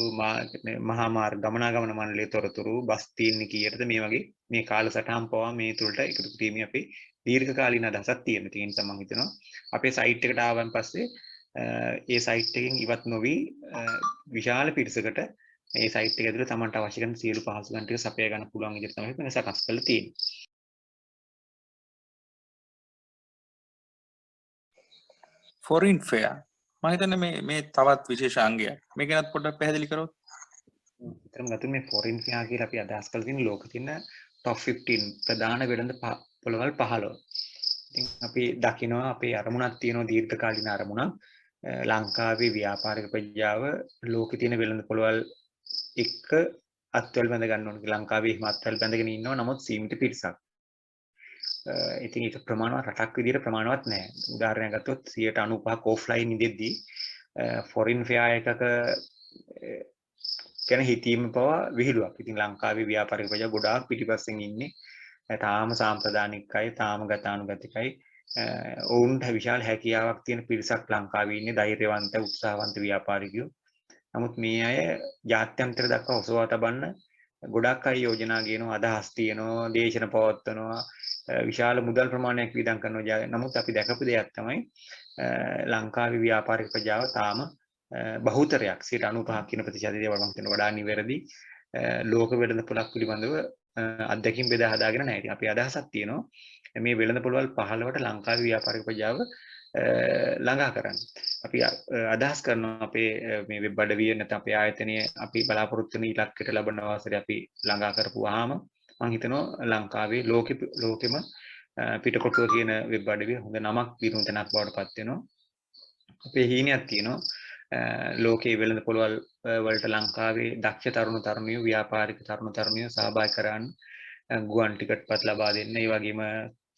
මහා මාර්ග ගමනාගමන මණ්ඩලයේ තොරතුරු බස් තියෙන්නේ කීයටද මේ වගේ මේ කාලසටහන් පවා මේ තුලට එකතු කිරීමේ අපි දීර්ඝකාලීන අදහසක් තියෙනවා. ඒ නිසා මම හිතනවා අපේ සයිට් එකට ආවන් පස්සේ ඒ සයිට් එකෙන් ඉවත් නොවි විශාල පිරිසකට මේ සයිට් එක ඇතුළේ තමන්ට අවශ්‍ය කරන සියලු පහසුකම් ටික සපයා ගන්න පුළුවන් විදිහට තමයි මේක සකස් කරලා තියෙන්නේ. ෆොරින් ෆෙයා මම හිතන්නේ මේ තවත් විශේෂ අංගයක්. මේක ගැනත් පොඩ්ඩක් පැහැදිලි කරොත්. විතරම ගත්තොත් මේ ෆොරින් ෆෙයා කියලා අපි අදහස් කරලා තියෙන ලෝකෙ තියෙන top 15 ප්‍රධාන වෙළඳ පොළවල් 15. ඉතින් අපි දකිනවා අපේ අරමුණක් තියෙනවා දීර්ඝකාලීන අරමුණක්. ලංකාවේ ව්‍යාපාරික ප්‍රජාව ලෝකේ තියෙන වෙළඳ පොළවල් එක්ක අත්වල බැඳ ගන්න ඕන. ලංකාවේ එහෙම අත්වල බැඳගෙන ඉන්නවා නමුත් සීමිත පිරිසක්. ඉතින් ඒක ප්‍රමාණවත් රටක් විදිහට ප්‍රමාණවත් නැහැ. උදාහරණයක් ගත්තොත් 95% ඕෆ්ලයින් ඉඳෙද්දී ෆොරින් ෆෙයා එකක ගැන හිතීම පවා විහිළුවක්. ඉතින් ලංකාවේ ව්‍යාපාරික ප්‍රජා ගොඩාක් පිටිපස්සෙන් ඉන්නේ. තාම සාම්ප්‍රදානිකයි, තාම ගතානුගතිකයි. ඔවුන්ට විශාල හැකියාවක් තියෙන පිරිසක් ලංකාවේ ඉන්නේ ධෛර්යවන්ත, උත්සාහවන්ත ව්‍යාපාරිකයෝ. නමුත් මේ අය ජාත්‍යන්තර දක්වා ඔසවා තබන්න ගොඩක් අය යෝජනා ගේනවා, අදහස් තියෙනවා, දේශන පවත්වනවා, විශාල මුදල් ප්‍රමාණයක් වියදම් කරනවා. නමුත් අපි දැකපු දෙයක් තමයි ලංකාවේ ව්‍යාපාරික ප්‍රජාව තාම බහුතරයක් 95% කියන ප්‍රතිශතය වගේ මම හිතනවා වඩා නිවැරදි ලෝක වෙළඳ පොළක් පිළිබඳව අත්දැකීම් බෙදා හදාගෙන නැහැ. ඉතින් අපි අදහසක් තියෙනවා මේ වෙළඳ පොළවල් 15ට ලංකාවේ ව්‍යාපාරික ප්‍රජාව ළඟා කරන්න. අපි අදහස් කරනවා අපේ මේ වෙබ් අඩවිය නැත්නම් අපේ ආයතනයේ අපි බලාපොරොත්තු වෙන ඉලක්කයට ලබන අවසරය අපි ළඟා කරපුවාම මම හිතනවා ලංකාවේ ලෝකෙම පිටකොටුව කියන වෙබ් අඩවිය හොඳ නමක් දිනුන තැනක් බවට පත් වෙනවා. අපේ හීනයක් තියෙනවා ලෝකයේ වෙළඳ පොළවල් වලට ලංකාවේ දක්ෂ තරුණ තරුණියෝ ව්‍යාපාරික තරුණ තරුණියෝ සහභාගී කරන්න ගුවන් ටිකට්පත් ලබා දෙන්න ඒ වගේම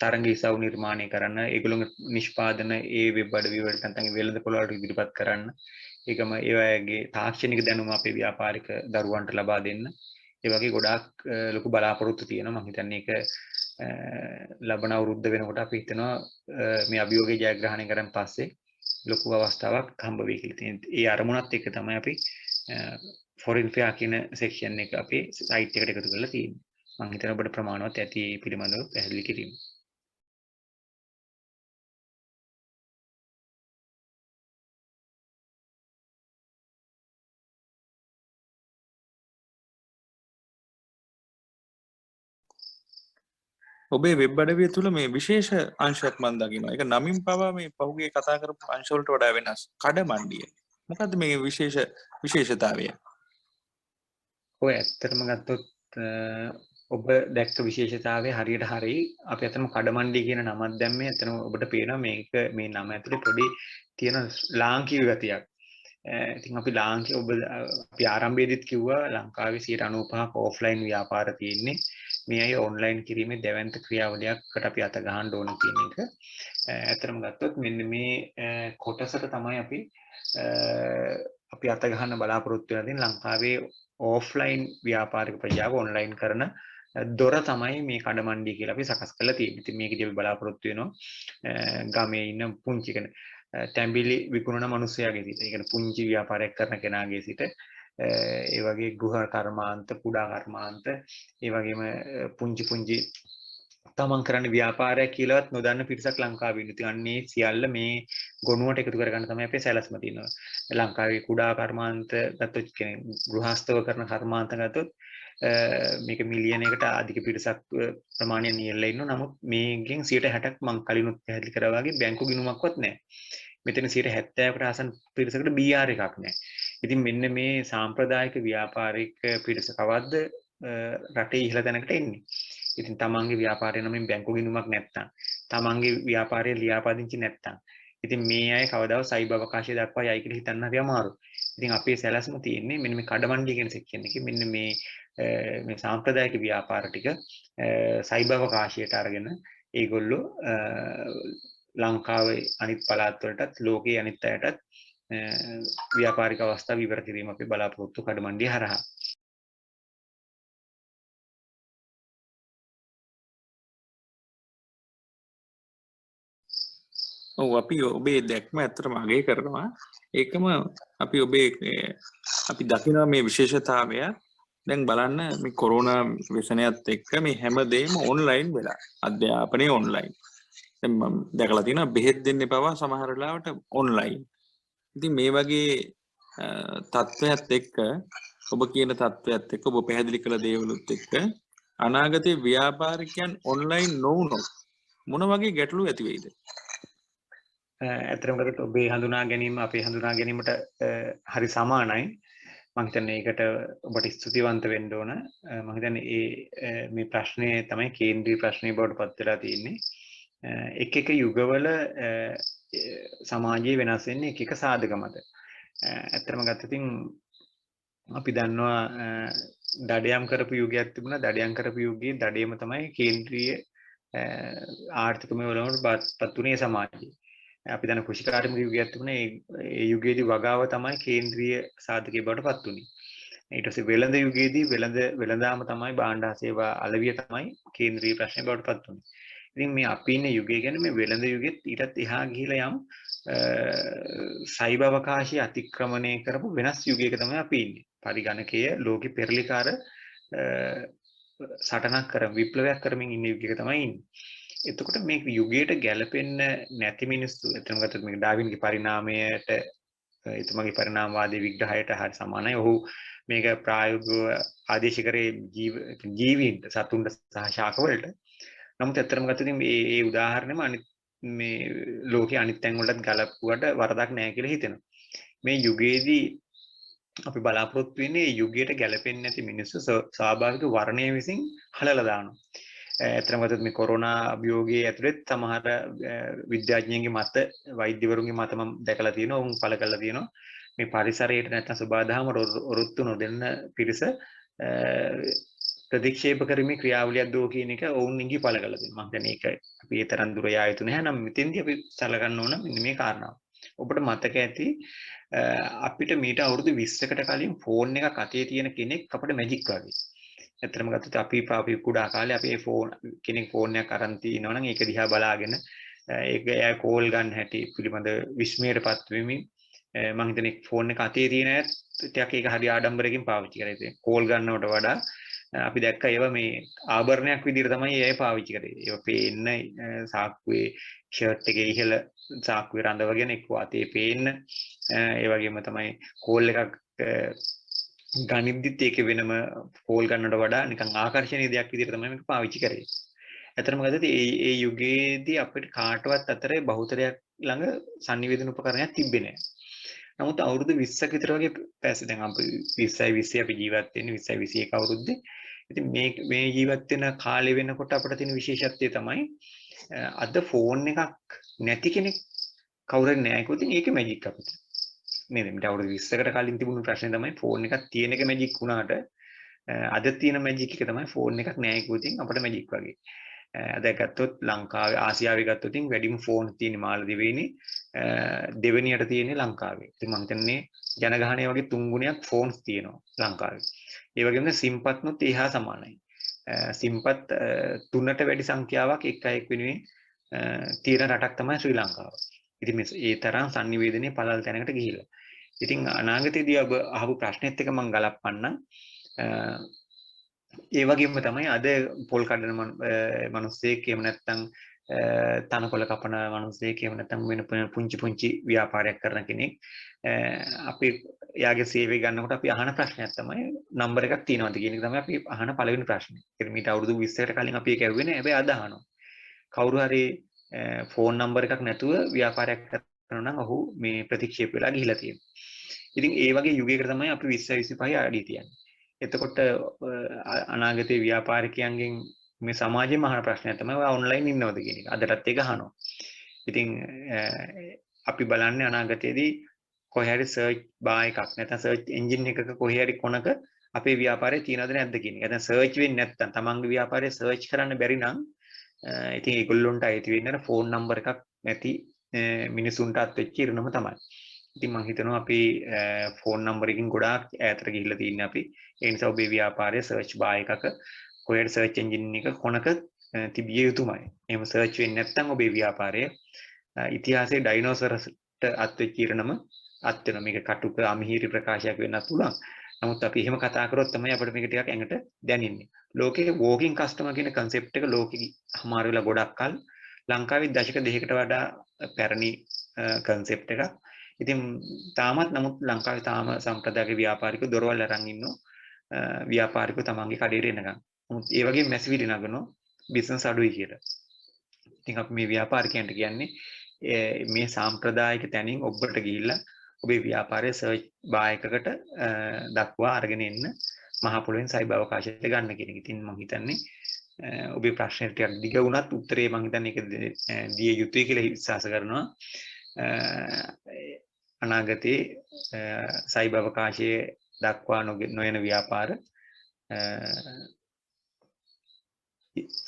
තරඟ ඉසව් නිර්මාණය කරන්න ඒගොල්ලෝගේ නිෂ්පාදන ඒ වෙබ් අඩවි වලට නැත්නම් වෙළඳ පොළ වලට ඉදිරිපත් කරන්න ඒකම ඒ වගේ තාක්ෂණික දැනුම අපේ ව්‍යාපාරික දරුවන්ට ලබා දෙන්න ඒ වගේ ගොඩාක් ලොකු බලාපොරොත්තු තියෙනවා මම හිතන්නේ ඒක ලබන අවුරුද්ද වෙනකොට අපි හිතනවා මේ අභියෝගය ජයග්‍රහණය කරන් පස්සේ ලොකු අවස්ථාවක් හම්බ වෙයි කියලා. ඉතින් ඒ අරමුණත් එක්ක තමයි අපි ෆොරින් ෆෙයා කියන සෙක්ෂන් එක අපේ සයිට් එකට එකතු කරලා තියෙන්නේ. මම හිතනවා ඔබට ප්‍රමාණවත් ඇති පිළිබඳව පැහැදිලි කිරීම. ඔබේ වෙබ් අඩවිය තුළ මේ විශේෂ අංශයක් මම දකිනවා. ඒක නමින් පවා මේ පහුගිය කතා කරපු අංශ වලට වඩා වෙනස්. කඩමණ්ඩිය. මොකද්ද මේ විශේෂතාවය? ඔය ඇත්තටම ගත්තොත් ඔබ දැක්ක විශේෂතාවය හරියට හරි. අපි අතන කඩමණ්ඩිය කියන නමක් දැම්මේ අතන ඔබට පේනවා මේක මේ නම ඇතුලේ පොඩි තියෙන ලාංකීය ගතියක්. ඉතින් අපි ලාංකීය අපි ආරම්භයේදීත් කිව්වා ලංකාවේ 95% ඕෆ්ලයින් ව්‍යාපාර තියෙන්නේ. මේ අය ඔන්ලයින් කිරීමේ දැවැන්ත ක්‍රියාවලියකට අපි අත ගහන්න ඕන කියන එක. ඇත්තටම ගත්තොත් මෙන්න මේ කොටසට තමයි අපි අත ගහන්න බලාපොරොත්තු වෙන ලංකාවේ ඕෆ්ලයින් ව්‍යාපාරික ප්‍රජාව ඔන්ලයින් කරන දොර තමයි මේ කඩමණ්ඩිය කියලා අපි සකස් කරලා තියෙන්නේ. ඉතින් මේකදී අපි බලාපොරොත්තු වෙනවා ගමේ ඉන්න පුංචි කෙනෙක් තැඹිලි විකුණන මිනිසයාගේ සිට, ඒ කියන්නේ පුංචි ව්‍යාපාරයක් කරන කෙනාගේ සිට ඒ වගේ ගෘහ කර්මාන්ත, කුඩා කර්මාන්ත, ඒ වගේම පුංචි තමන් කරන්න ව්‍යාපාරයක් කියලාවත් නොදන්න පිරිසක් ලංකාවේ ඉන්න. ඉතින් අන්නේ සියල්ල මේ ගොනුවට එකතු කරගන්න තමයි අපේ සැලැස්ම තියෙනවා. ලංකාවේ කුඩා කර්මාන්ත ගත්තොත් කියන්නේ ගෘහස්තව කරන කර්මාන්ත ගත්තොත් මේක මිලියනයකට අධික පිරිසක් ප්‍රමාණයක් නියැලලා ඉන්නවා. නමුත් මේකෙන් 60%ක් මම කලිනුත් පැහැදිලි කරා වගේ බැංකු ගිණුමක්වත් නැහැ. මෙතන 70%කට ආසන්න පිරිසකට BR එකක් නැහැ. ඉතින් මෙන්න මේ සාම්ප්‍රදායික ව්‍යාපාරික පිරිස කවද්ද රටේ ඉහළ තැනකට එන්නේ. ඉතින් තමන්ගේ ව්‍යාපාරය නමින් බැංකු ගිණුමක් නැත්තම්, තමන්ගේ ව්‍යාපාරයේ ලියාපදිංචි නැත්තම්, ඉතින් මේ අය කවදාවත් සයිබර් අවකාශය දක්වා යයි කියලා හිතන්න හරි අමාරුයි. ඉතින් අපේ සැලැස්ම තියෙන්නේ මෙන්න මේ කඩමණ්ඩිය කියන සෙක්ෂන් එකේ මෙන්න මේ සාම්ප්‍රදායික ව්‍යාපාර ටික සයිබර් අවකාශයට අරගෙන ඒගොල්ලෝ ලංකාවේ අනිත් පළාත් වලටත් ලෝකයේ අනිත් අයටත් ව්‍යාපාරික අවස්ථා විවර කිරීම අපි බලාපොරොත්තු කඩමණ්ඩිය හරහා. ඔව් අපි ඔබේ දැක්ම ඇත්තටම අගය කරනවා. ඒකම අපි අපි දකිනවා මේ විශේෂතාවය. දැන් බලන්න මේ කොරෝනා ව්‍යසනයත් එක්ක මේ හැමදේම ඔන්ලයින් වෙලා. අධ්‍යාපනය ඔන්ලයින්. දැන් මම දැකලා තියෙනවා බෙහෙත් දෙන්න පවා සමහර වෙලාවට ඔන්ලයින්. ඉතින් මේ වගේ තත්ත්වයක් එක්ක ඔබ කියන තත්ත්වයක් එක්ක ඔබ පැහැදිලි කළ දේවලුත් එක්ක අනාගතයේ ව්‍යාපාරිකයන් ඔන්ලයින් නොවුනොත් මොන වගේ ගැටලු ඇති වෙයිද? ඇත්තටම ඔබේ හඳුනා ගැනීම අපේ හඳුනා ගැනීමට හරි සමානයි. මම හිතන්නේ ඒකට ඔබට ස්තුතිවන්ත වෙන්න ඕන. මම හිතන්නේ මේ ප්‍රශ්නේ තමයි කේන්ද්‍රීය ප්‍රශ්නේ බවට පත් වෙලා තියෙන්නේ. එක එක යුගවල සමාජයේ වෙනස් වෙන්නේ එක එක සාධක මත. ඇත්තටම ගත්තොත් අපි දන්නවා දඩයම් කරපු යුගයක් තිබුණා. දඩයම් කරපු යුගයේ දඩයම තමයි කේන්ද්‍රීය ආර්ථිකමය වලට පත් වුණේ සමාජයේ. අපි දන්න කෘෂිකාර්මික යුගයක් තිබුණා. ඒ යුගයේදී වගාව තමයි කේන්ද්‍රීය සාධකයේ බවට පත් වුණේ. ඊට පස්සේ වෙළඳ යුගයේදී වෙළඳාම තමයි භාණ්ඩ සේවා අලවිය තමයි කේන්ද්‍රීය ප්‍රශ්නේ බවට පත් වුණේ. ඉතින් මේ අපි ඉන්න යුගය කියන්නේ මේ වෙළඳ යුගෙත් ඊටත් එහා ගිහිලා යම් සයිබ අවකාශය අතික්‍රමණය කරපු වෙනස් යුගයක තමයි අපි ඉන්නේ. පරිගණකය ලෝකෙ පෙරලිකාර සටනක් කරමින් විප්ලවයක් කරමින් ඉන්න යුගයක තමයි ඉන්නේ. එතකොට මේ යුගයට ගැලපෙන්න නැති මිනිස්සු එතන ගත්තොත් මේ ඩාවින්ගේ පරිණාමයට එතුමගේ පරිණාමවාදී විග්‍රහයට හරි සමානයි. ඔහු මේක ප්‍රායෝගිකව ආදේශ කරේ ජීවීන්ට සතුන්ට සහ ශාකවලට. නමුත් ඇත්තටම ගත්තොත් මේ උදාහරණෙම අනිත් මේ ලෝකයේ අනිත් තැන් වලටත් ගලපුවට වරදක් නැහැ කියලා හිතෙනවා. මේ යුගයේදී අපි බලාපොරොත්තු වෙන්නේ යුගයට ගැලපෙන්නේ නැති මිනිස්සු ස්වාභාවික වර්ණය විසින් හලලා දානවා. ඇත්තටම ගත්තොත් මේ කොරෝනා අභියෝගයේ ඇතුළත් සමහර විද්‍යාඥයන්ගේ මත වෛද්‍යවරුන්ගේ මත මම දැකලා තියෙනවා. උන් පළ කරලා තියෙනවා. මේ පරිසරයට නැත්නම් සබාධාම ඔරොත්තු නොදෙන්න පිරිස ප්‍රතික්ෂේප කරමින් ක්‍රියාවලියක් දෝ කියන එක ඔවුන් ඉඟි පළ කරලා තියෙනවා. මම කියන්නේ ඒක අපි ඒ තරම් දුර යා යුතු නැහැ. නම් මෙතෙන්දී අපි සලකන්න ඕන මෙන්න මේ කාරණාව. ඔබට මතක ඇති අපිට මීට අවුරුදු 20කට කලින් ෆෝන් එකක් අතේ තියෙන කෙනෙක් අපිට මැජික් වගේ. ඇත්තටම ගත්තොත් අපි කුඩා කාලේ අපි ෆෝන් කෙනෙක් ෆෝන් එකක් අරන් තිනවා නම් ඒක දිහා බලාගෙන ඒක එයා කෝල් ගන්න හැටි පිළිබඳ විස්මයටපත් වෙමින් මම හිතන්නේ ෆෝන් එක අතේ තියෙන අයත් ටිකක් ඒක හරි ආඩම්බරකින් පාවිච්චි කරලා ඉතින් කෝල් ගන්නවට වඩා අපි දැක්ක ඒවා මේ ආභරණයක් විදිහට තමයි ඒ පාවිච්චි කරේ. ඒවා පේන්න සාක්කුවේ ෂර්ට් එකේ ඉහළ සාක්කුවේ රඳවගෙන එක්ක අතේ පේන්න ඒ වගේම තමයි කෝල් එකක් ගණිද්දිත් ඒක වෙනම කෝල් ගන්නවට වඩා නිකන් ආකර්ෂණීය දෙයක් විදිහට තමයි මේක පාවිච්චි කරේ. ඇත්තටම ගත්තොත් ඒ යුගයේදී අපිට කාටවත් අතරේ බහුතරයක් ළඟ sannivedana උපකරණයක් තිබ්බේ නැහැ. නමුත් අවුරුදු 20ක විතර වගේ පස්සේ දැන් අපි 20යි 20 අපි ජීවත් වෙන්නේ 20යි 21 අවුරුද්දේ. ඉතින් මේ ජීවත් වෙන කාලේ වෙනකොට අපිට තියෙන විශේෂත්වය තමයි අද ෆෝන් එකක් නැති කෙනෙක් කවුරුත් නැහැ කිව්වොත් ඒක මැජික් අපිට. නේද? මට අවුරුදු 20කට කලින් තිබුණු ප්‍රශ්නේ තමයි ෆෝන් එකක් තියෙන එක මැජික් වුණාට අද තියෙන මැජික් එක තමයි ෆෝන් එකක් නැහැ කිව්වොත් අපිට මැජික් වගේ. අද ගත්තොත් ලංකාවේ ආසියාවේ ගත්තොත් වැඩිම ෆෝන් තියෙන මාලදිවයිනේ දෙවෙනියට තියෙන්නේ ලංකාවේ. ඉතින් මම හිතන්නේ ජනගහනය වගේ 3 ගුණයක් ෆෝන්ස් තියෙනවා ලංකාවේ. ඒ වගේම සිම්පත්නුත් එහා සමානයි. සිම්පත් 3ට වැඩි සංඛ්‍යාවක් එක් අයෙක් වෙනුවෙන් තියෙන රටක් තමයි ශ්‍රී ලංකාව. ඉතින් මේ තරම් sannivedanaye පළල් තැනකට ගිහිල්ලා. ඉතින් අනාගතයේදී ඔබ අහපු ප්‍රශ්නෙත් එක මම ගලපන්නම්. ඒ වගේම තමයි අද පොල් කඩන මිනිස්සෙක් එහෙම නැත්නම් තනකොළ කපන මිනිස්සෙක් එහෙම නැත්නම් වෙන පුංචි ව්‍යාපාරයක් කරන කෙනෙක් අපි යාගේ සේවය ගන්නකොට අපි අහන ප්‍රශ්නයක් තමයි නම්බර් එකක් තියනවාද කියන එක තමයි අපි අහන පළවෙනි ප්‍රශ්නේ. ඒක මීට අවුරුදු 20කට කලින් අපි ඒක ඇහුවේ නෑ. හැබැයි අද අහනවා. කවුරු හරි ෆෝන් නම්බර් එකක් නැතුව ව්‍යාපාරයක් කරනවා නම් ඔහු මේ ප්‍රතික්ෂේප වෙලා ගිහිලා තියෙනවා. ඉතින් ඒ වගේ යුගයකට තමයි අපි 20 25 ආඩිය තියන්නේ. එතකොට අනාගතයේ ව්‍යාපාරිකයන්ගෙන් මේ සමාජයේ මහා ප්‍රශ්නයක් තමයි ඔය ඔන්ලයින් ඉන්නවද කියන එක. අදටත් ඒක අහනවා. ඉතින් අපි බලන්නේ අනාගතයේදී කොහේ හරි සර්ච් බාර් එකක් නැත්නම් සර්ච් එන්ජින් එකක කොහේ හරි කොනක අපේ ව්‍යාපාරේ තියනවද නැද්ද කියන එක. නැත්නම් සර්ච් වෙන්නේ නැත්නම් තමන්ගේ ව්‍යාපාරේ සර්ච් කරන්න බැරි නම් ඉතින් ඒගොල්ලොන්ට අයිති වෙන්නේ ෆෝන් නම්බර් එකක් නැති මිනිසුන්ට අත් වෙච්ච ඉරණම තමයි. ඉතින් මම හිතනවා අපි ෆෝන් නම්බර් එකකින් ගොඩාක් ඈතට ගිහිල්ලා තියෙන්නේ අපි. ඒ නිසා ඔබේ ව්‍යාපාරයේ සර්ච් බාර් එකක කොහේ හරි සර්ච් එන්ජින් එක කොනක තිබිය යුතුමයි. එහෙම සර්ච් වෙන්නේ නැත්නම් ඔබේ ව්‍යාපාරය ඉතිහාසයේ ඩයිනෝසරස්ට අත් වෙච්ච ඉරණම අත් වෙනවා. මේක කටුක අමිහිරි ප්‍රකාශයක් වෙන්නත් පුළුවන්. නමුත් අපි එහෙම කතා කරොත් තමයි අපිට මේක ටිකක් ඇඟට දැනෙන්නේ. ලෝකයේ වෝකින් කස්ටමර් කියන concept එක ලෝකෙ හමාර වෙලා ගොඩක් කල් ලංකාවේ දශක දෙකකට වඩා පැරණි concept එකක්. ඉතින් තාමත් නමුත් ලංකාවේ තාම සම්ප්‍රදායික ව්‍යාපාරිකයෝ දොරවල් අරන් ඉන්නෝ ව්‍යාපාරිකයෝ තමන්ගේ කඩේට එනකම්. නමුත් ඒ වගේ මැසිවිලි නගනෝ බිස්නස් අඩුයි කියලා. ඉතින් අපි මේ ව්‍යාපාරිකයන්ට කියන්නේ මේ සාම්ප්‍රදායික තැනින් ඔබට ගිහිල්ලා ඔබේ ව්‍යාපාරයේ සර්ච් බාර් එකකට දක්වා අරගෙන එන්න මහ පොළොවෙන් සයිබර් අවකාශයට ගන්න කියන එක. ඉතින් මම හිතන්නේ ඔබේ ප්‍රශ්නෙට ටිකක් දිග වුණත් උත්තරේ මම හිතන්නේ ඒක දිය යුතුයි කියලා විශ්වාස කරනවා. අනාගතයේ සයිබර් අවකාශයේ දක්වා නොයන ව්‍යාපාර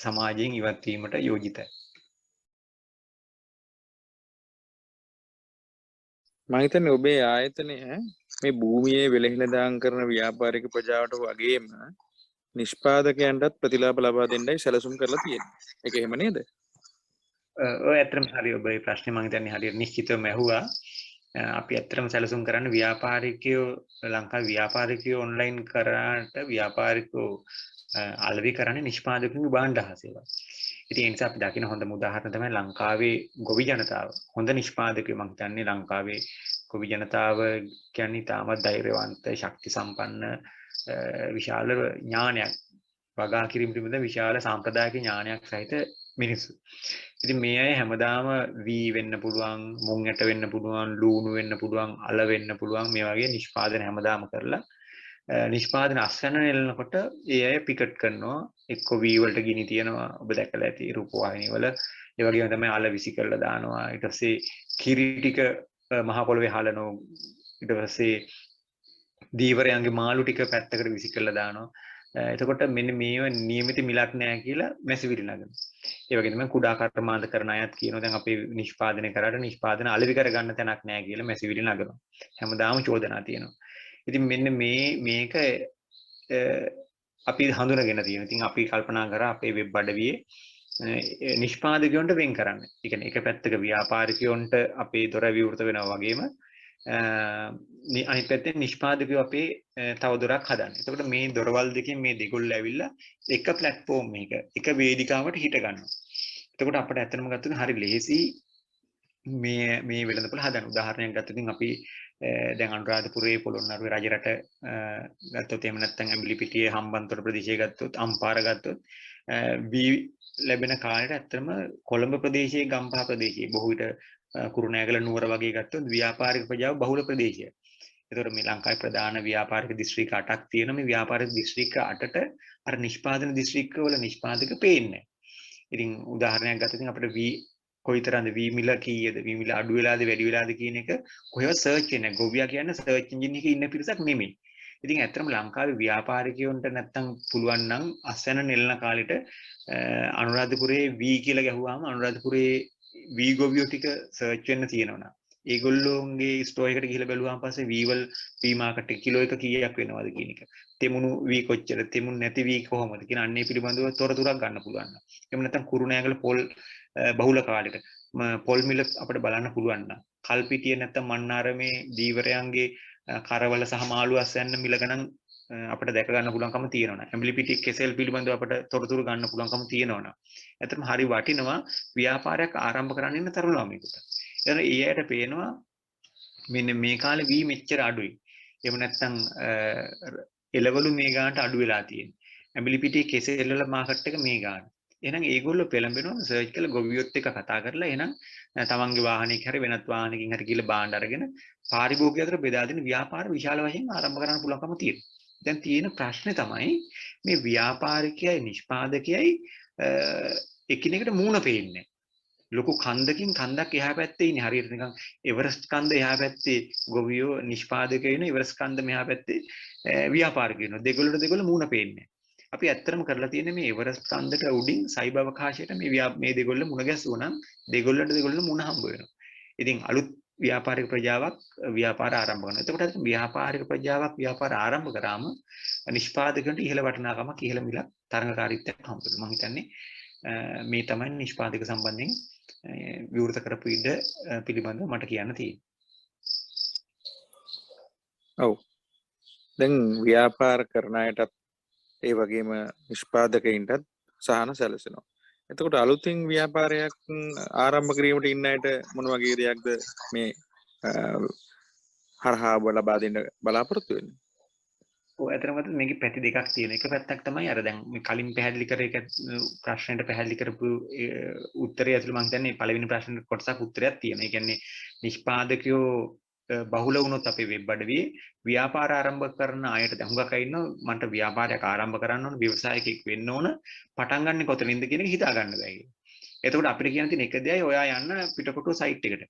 සමාජයෙන් ඉවත් වීමට යෝජිතයි. මම හිතන්නේ ඔබේ ආයතනය මේ භූමියේ වෙලහිලදාම් කරන ව්‍යාපාරික ප්‍රජාවට වගේම නිෂ්පාදකයන්ටත් ප්‍රතිලාභ ලබා දෙන්නයි සැලසුම් කරලා තියෙන්නේ. ඒක එහෙම නේද? ඔය ඇත්තටම හරි ඔබේ ප්‍රශ්නේ මම හිතන්නේ හරියට නිශ්චිතවම ඇහුවා. අපි ඇත්තටම සැලසුම් කරන්න ව්‍යාපාරිකයෝ ලංකාවේ ව්‍යාපාරිකයෝ ඔන්ලයින් කරාට ව්‍යාපාරිකයෝ අලෙවි කරන්නේ නිෂ්පාදකයන්ගේ භාණ්ඩ හසේවා. ඉතින් ඒ නිසා අපි දකින හොඳම උදාහරණ තමයි ලංකාවේ ගොවි ජනතාව. හොඳ නිෂ්පාදකයෝ මම හිතන්නේ ලංකාවේ ගොවි ජනතාව කියන්නේ තාමත් ධෛර්යවන්ත, ශක්ති සම්පන්න විශාල ඥානයක් වගා කිරීම පිළිබඳ විශාල සාම්ප්‍රදායික ඥානයක් සහිත මිනිස්සු. ඉතින් මේ අය හැමදාම වී වෙන්න පුළුවන්, මුං ඇට වෙන්න පුළුවන්, ලූණු වෙන්න පුළුවන්, අල වෙන්න පුළුවන් මේ වගේ නිෂ්පාදන හැමදාම කරලා නිෂ්පාදන අස්වැන්න නෙලනකොට ඒ අය පිකට් කරනවා. එක්ක වී වලට ගිනි තියනවා. ඔබ දැකලා ඇති රූපවාහිනී වල. ඒ වගේම තමයි අල විසි කරලා දානවා. ඊට පස්සේ කිරි ටික මහ පොළවේ හලනවා. ඊට පස්සේ දීවරයන්ගේ මාළු ටික පැත්තකට විසි කරලා දානවා. එතකොට මෙන්න මේව නියමිත මිලක් නැහැ කියලා මැසිවිලි නගනවා. ඒ වගේ තමයි කුඩා කර්මාන්ත කරන අයත් කියනවා දැන් අපේ නිෂ්පාදනය කරාට නිෂ්පාදන අලෙවි කරගන්න තැනක් නැහැ කියලා මැසිවිලි නගනවා. හැමදාම චෝදනා තියෙනවා. ඉතින් මෙන්න මේක අපි හඳුනගෙන තියෙනවා. ඉතින් අපි කල්පනා කරා අපේ වෙබ් අඩවියේ නිෂ්පාදකයන්ට වෙන් කරන්න. ඒ කියන්නේ එක පැත්තක ව්‍යාපාරිකයන්ට අපේ දොර විවෘත වෙනවා වගේම අනිත් පැත්තෙන් නිෂ්පාදකයෝ අපේ තව දොරක් හදන්න. එතකොට මේ දොරවල් දෙකෙන් මේ දෙගොල්ලෝ ඇවිල්ලා එක ප්ලැට්ෆෝම් එක එක වේදිකාවකට හිට ගන්නවා. එතකොට අපිට ඇත්තටම ගත්තොත් හරි ලේසි මේ වෙළඳපොළ හදන්න. උදාහරණයක් ගත්තොත් අපි දැන් අනුරාධපුරයේ පොළොන්නරුවේ රජරට ගත්තොත් එහෙම නැත්නම් ඇඹිලිපිටියේ හම්බන්තොට ප්‍රදේශය ගත්තොත් අම්පාර ගත්තොත් වී ලැබෙන කාලයට ඇත්තටම කොළඹ ප්‍රදේශයේ ගම්පහ ප්‍රදේශයේ බොහෝ විට කුරුණෑගල නුවර වගේ ගත්තොත් ව්‍යාපාරික ප්‍රජාව බහුල ප්‍රදේශය. ඒතකොට මේ ලංකාවේ ප්‍රධාන ව්‍යාපාරික දිස්ත්‍රික් 8ක් තියෙනවා. මේ ව්‍යාපාරික දිස්ත්‍රික් 8ට අර නිෂ්පාදන දිස්ත්‍රික් වල නිෂ්පාදක පේන්නේ. ඉතින් උදාහරණයක් ගත්තොත් අපිට වී කොයිතරම්ද වී මිල කීයද වී මිල අඩු වෙලාද වැඩි වෙලාද කියන එක කොහෙවත් සර්ච් වෙන්නේ නැහැ. ගොවියා කියන්නේ සර්ච් එන්ජින් එකේ ඉන්න පිරිසක් නෙමෙයි. ඉතින් ඇත්තටම ලංකාවේ ව්‍යාපාරිකයන්ට නැත්තම් පුළුවන් නම් අස්වැන්න නෙලන කාලෙට අනුරාධපුරයේ වී කියලා ගැහුවාම අනුරාධපුරයේ වී ගොවියෝ ටික සර්ච් වෙන්න තියෙනවා. ඒගොල්ලෝගේ ස්ටෝර් එකට ගිහිල්ලා බැලුවාම පස්සේ වීවල් වී මාකට් එක කිලෝ එක කීයක් වෙනවද කියන එක. තෙමුණු වී කොච්චර, තෙමුණු නැති වී කොහොමද කියන අන්නේ පිළිබඳව තොරතුරක් ගන්න පුළුවන්. එහෙම නැත්නම් කුරුණෑගල පොල් බහුල කාලෙට පොල් මිල අපිට බලන්න පුළුවන් නම් කල්පිටිය නැත්නම් මන්නාරමේ දීවරයන්ගේ කරවල සහ මාළු අස්වැන්න මිල ගණන් අපිට දැක ගන්න පුළුවන්කම තියෙනවා. ඇඹිලිපිටිය කෙසෙල් පිළිබඳව අපිට තොරතුරු ගන්න පුළුවන්කම තියෙනවා. ඇත්තටම හරි වටිනවා ව්‍යාපාරයක් ආරම්භ කරන්න ඉන්න තරුණ ළමයෙකුට. එතන ඒ අයට පේනවා මෙන්න මේ කාලේ වී මෙච්චර අඩුයි. එහෙම නැත්නම් එළවලු මේ ගානට අඩු වෙලා තියෙනවා. ඇඹිලිපිටියේ කෙසෙල් වල මාකට් එක මේ ගාන. එහෙනම් ඒගොල්ලෝ පෙළඹෙනවා සර්ච් කරලා ගොවියොත් එක්ක කතා කරලා එහෙනම් තමන්ගේ වාහනයක හරි වෙනත් වාහනකින් හරි ගිහලා බාණ්ඩ අරගෙන පාරිභෝගිකය අතර බෙදා දෙන ව්‍යාපාර විශාල වශයෙන් ආරම්භ කරන්න පුළුවන්කම තියෙනවා. දැන් තියෙන ප්‍රශ්නේ තමයි මේ ව්‍යාපාරිකයයි නිෂ්පාදකයයි එකිනෙකට මූණ පේන්නේ. ලොකු කන්දකින් කන්දක් එහා පැත්තේ ඉන්නේ හරියට නිකන් එවරස්ට් කන්ද එහා පැත්තේ ගොවියෝ නිෂ්පාදකයෝ ඉන්න එවරස්ට් කන්ද මෙහා පැත්තේ ව්‍යාපාරිකයෝ ඉන්න දෙගොල්ලට දෙගොල්ල මූණ පේන්නේ. අපි ඇත්තටම කරලා තියෙන්නේ මේ එවරස්ට් කන්දට උඩින් සයිබර් අවකාශයට මේ දෙගොල්ල මුණ ගැසුවා නම් දෙගොල්ලන්ට දෙගොල්ල මුණ හම්බ වෙනවා. ඉතින් අලුත් ව්‍යාපාරික ප්‍රජාවක් ව්‍යාපාර ආරම්භ කරනවා. එතකොට ව්‍යාපාරික ප්‍රජාවක් ව්‍යාපාර ආරම්භ කරාම නිෂ්පාදකයන්ට ඉහළ වටිනාකමක් ඉහළ මිලක් තරඟකාරීත්වයක් හම්බ වෙනවා. මම හිතන්නේ මේ තමයි නිෂ්පාදක සම්බන්ධයෙන් විවෘත කරපු ඉඩ පිළිබඳව මට කියන්න තියෙන්නේ. ඔව්. දැන් ව්‍යාපාර කරන අයටත් ඒ වගේම නිෂ්පාදකයින්ටත් සහන සැලසෙනවා. එතකොට අලුතින් ව්‍යාපාරයක් ආරම්භ කිරීමට ඉන්න අයට මොන වගේ දෙයක්ද මේ හරහා ලබා දෙන්න බලාපොරොත්තු වෙන්නේ? ඔව් ඇත්තටම මේකේ පැති දෙකක් තියෙනවා. එක පැත්තක් තමයි අර දැන් මේ කලින් පැහැදිලි කර එක ප්‍රශ්නෙට පැහැදිලි කරපු උත්තරය ඇතුළේ මම හිතන්නේ පළවෙනි ප්‍රශ්නෙට කොටසක් උත්තරයක් තියෙනවා. ඒ කියන්නේ නිෂ්පාදකයෝ බහුල වුණොත් අපේ වෙබ් අඩවියේ ව්‍යාපාර ආරම්භ කරන අයට දැන් හුඟක් අය ඉන්නවා මන්ට ව්‍යාපාරයක් ආරම්භ කරන්න ඕන ව්‍යවසායකයෙක් වෙන්න ඕන පටන් ගන්න කොතනින්ද කියන එක හිතා ගන්න බෑ. එතකොට අපිට කියන්න තියෙන එක දෙයයි ඔයා යන්න පිටකොටුව සයිට් එකට.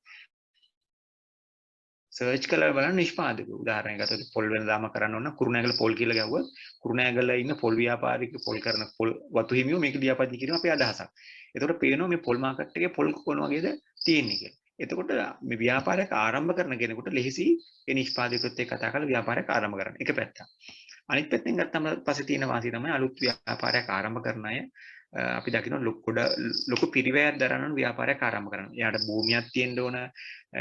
සර්ච් කරලා බලන්න නිෂ්පාදක උදාහරණයක් ගත්තොත් පොල් වෙනදාම කරන්න ඕන කුරුණෑගල පොල් කියලා ගැහුවොත් කුරුණෑගල ඉන්න පොල් ව්‍යාපාරික පොල් කරන පොල් වතු හිමියෝ මේක ලියාපදිංචි කිරීම අපේ අදහසක්. එතකොට පේනවා මේ පොල් මාකට් එකේ පොල් කොන වගේද තියෙන්නේ කියලා. එතකොට මේ ව්‍යාපාරයක් ආරම්භ කරන කෙනෙකුට ලෙහෙසි ඒ නිෂ්පාදකයොත් එක්ක කතා කරලා ව්‍යාපාරයක් ආරම්භ කරන්න. එක පැත්තක්. අනිත් පැත්තෙන් ගත්තම පස්සේ තියෙන වාසිය තමයි අලුත් ව්‍යාපාරයක් ආරම්භ කරන අය අපි දකින්න ලොකු පිරිවැයක් දරන ව්‍යාපාරයක් ආරම්භ කරනවා. එයාට භූමියක් තියෙන්න ඕන.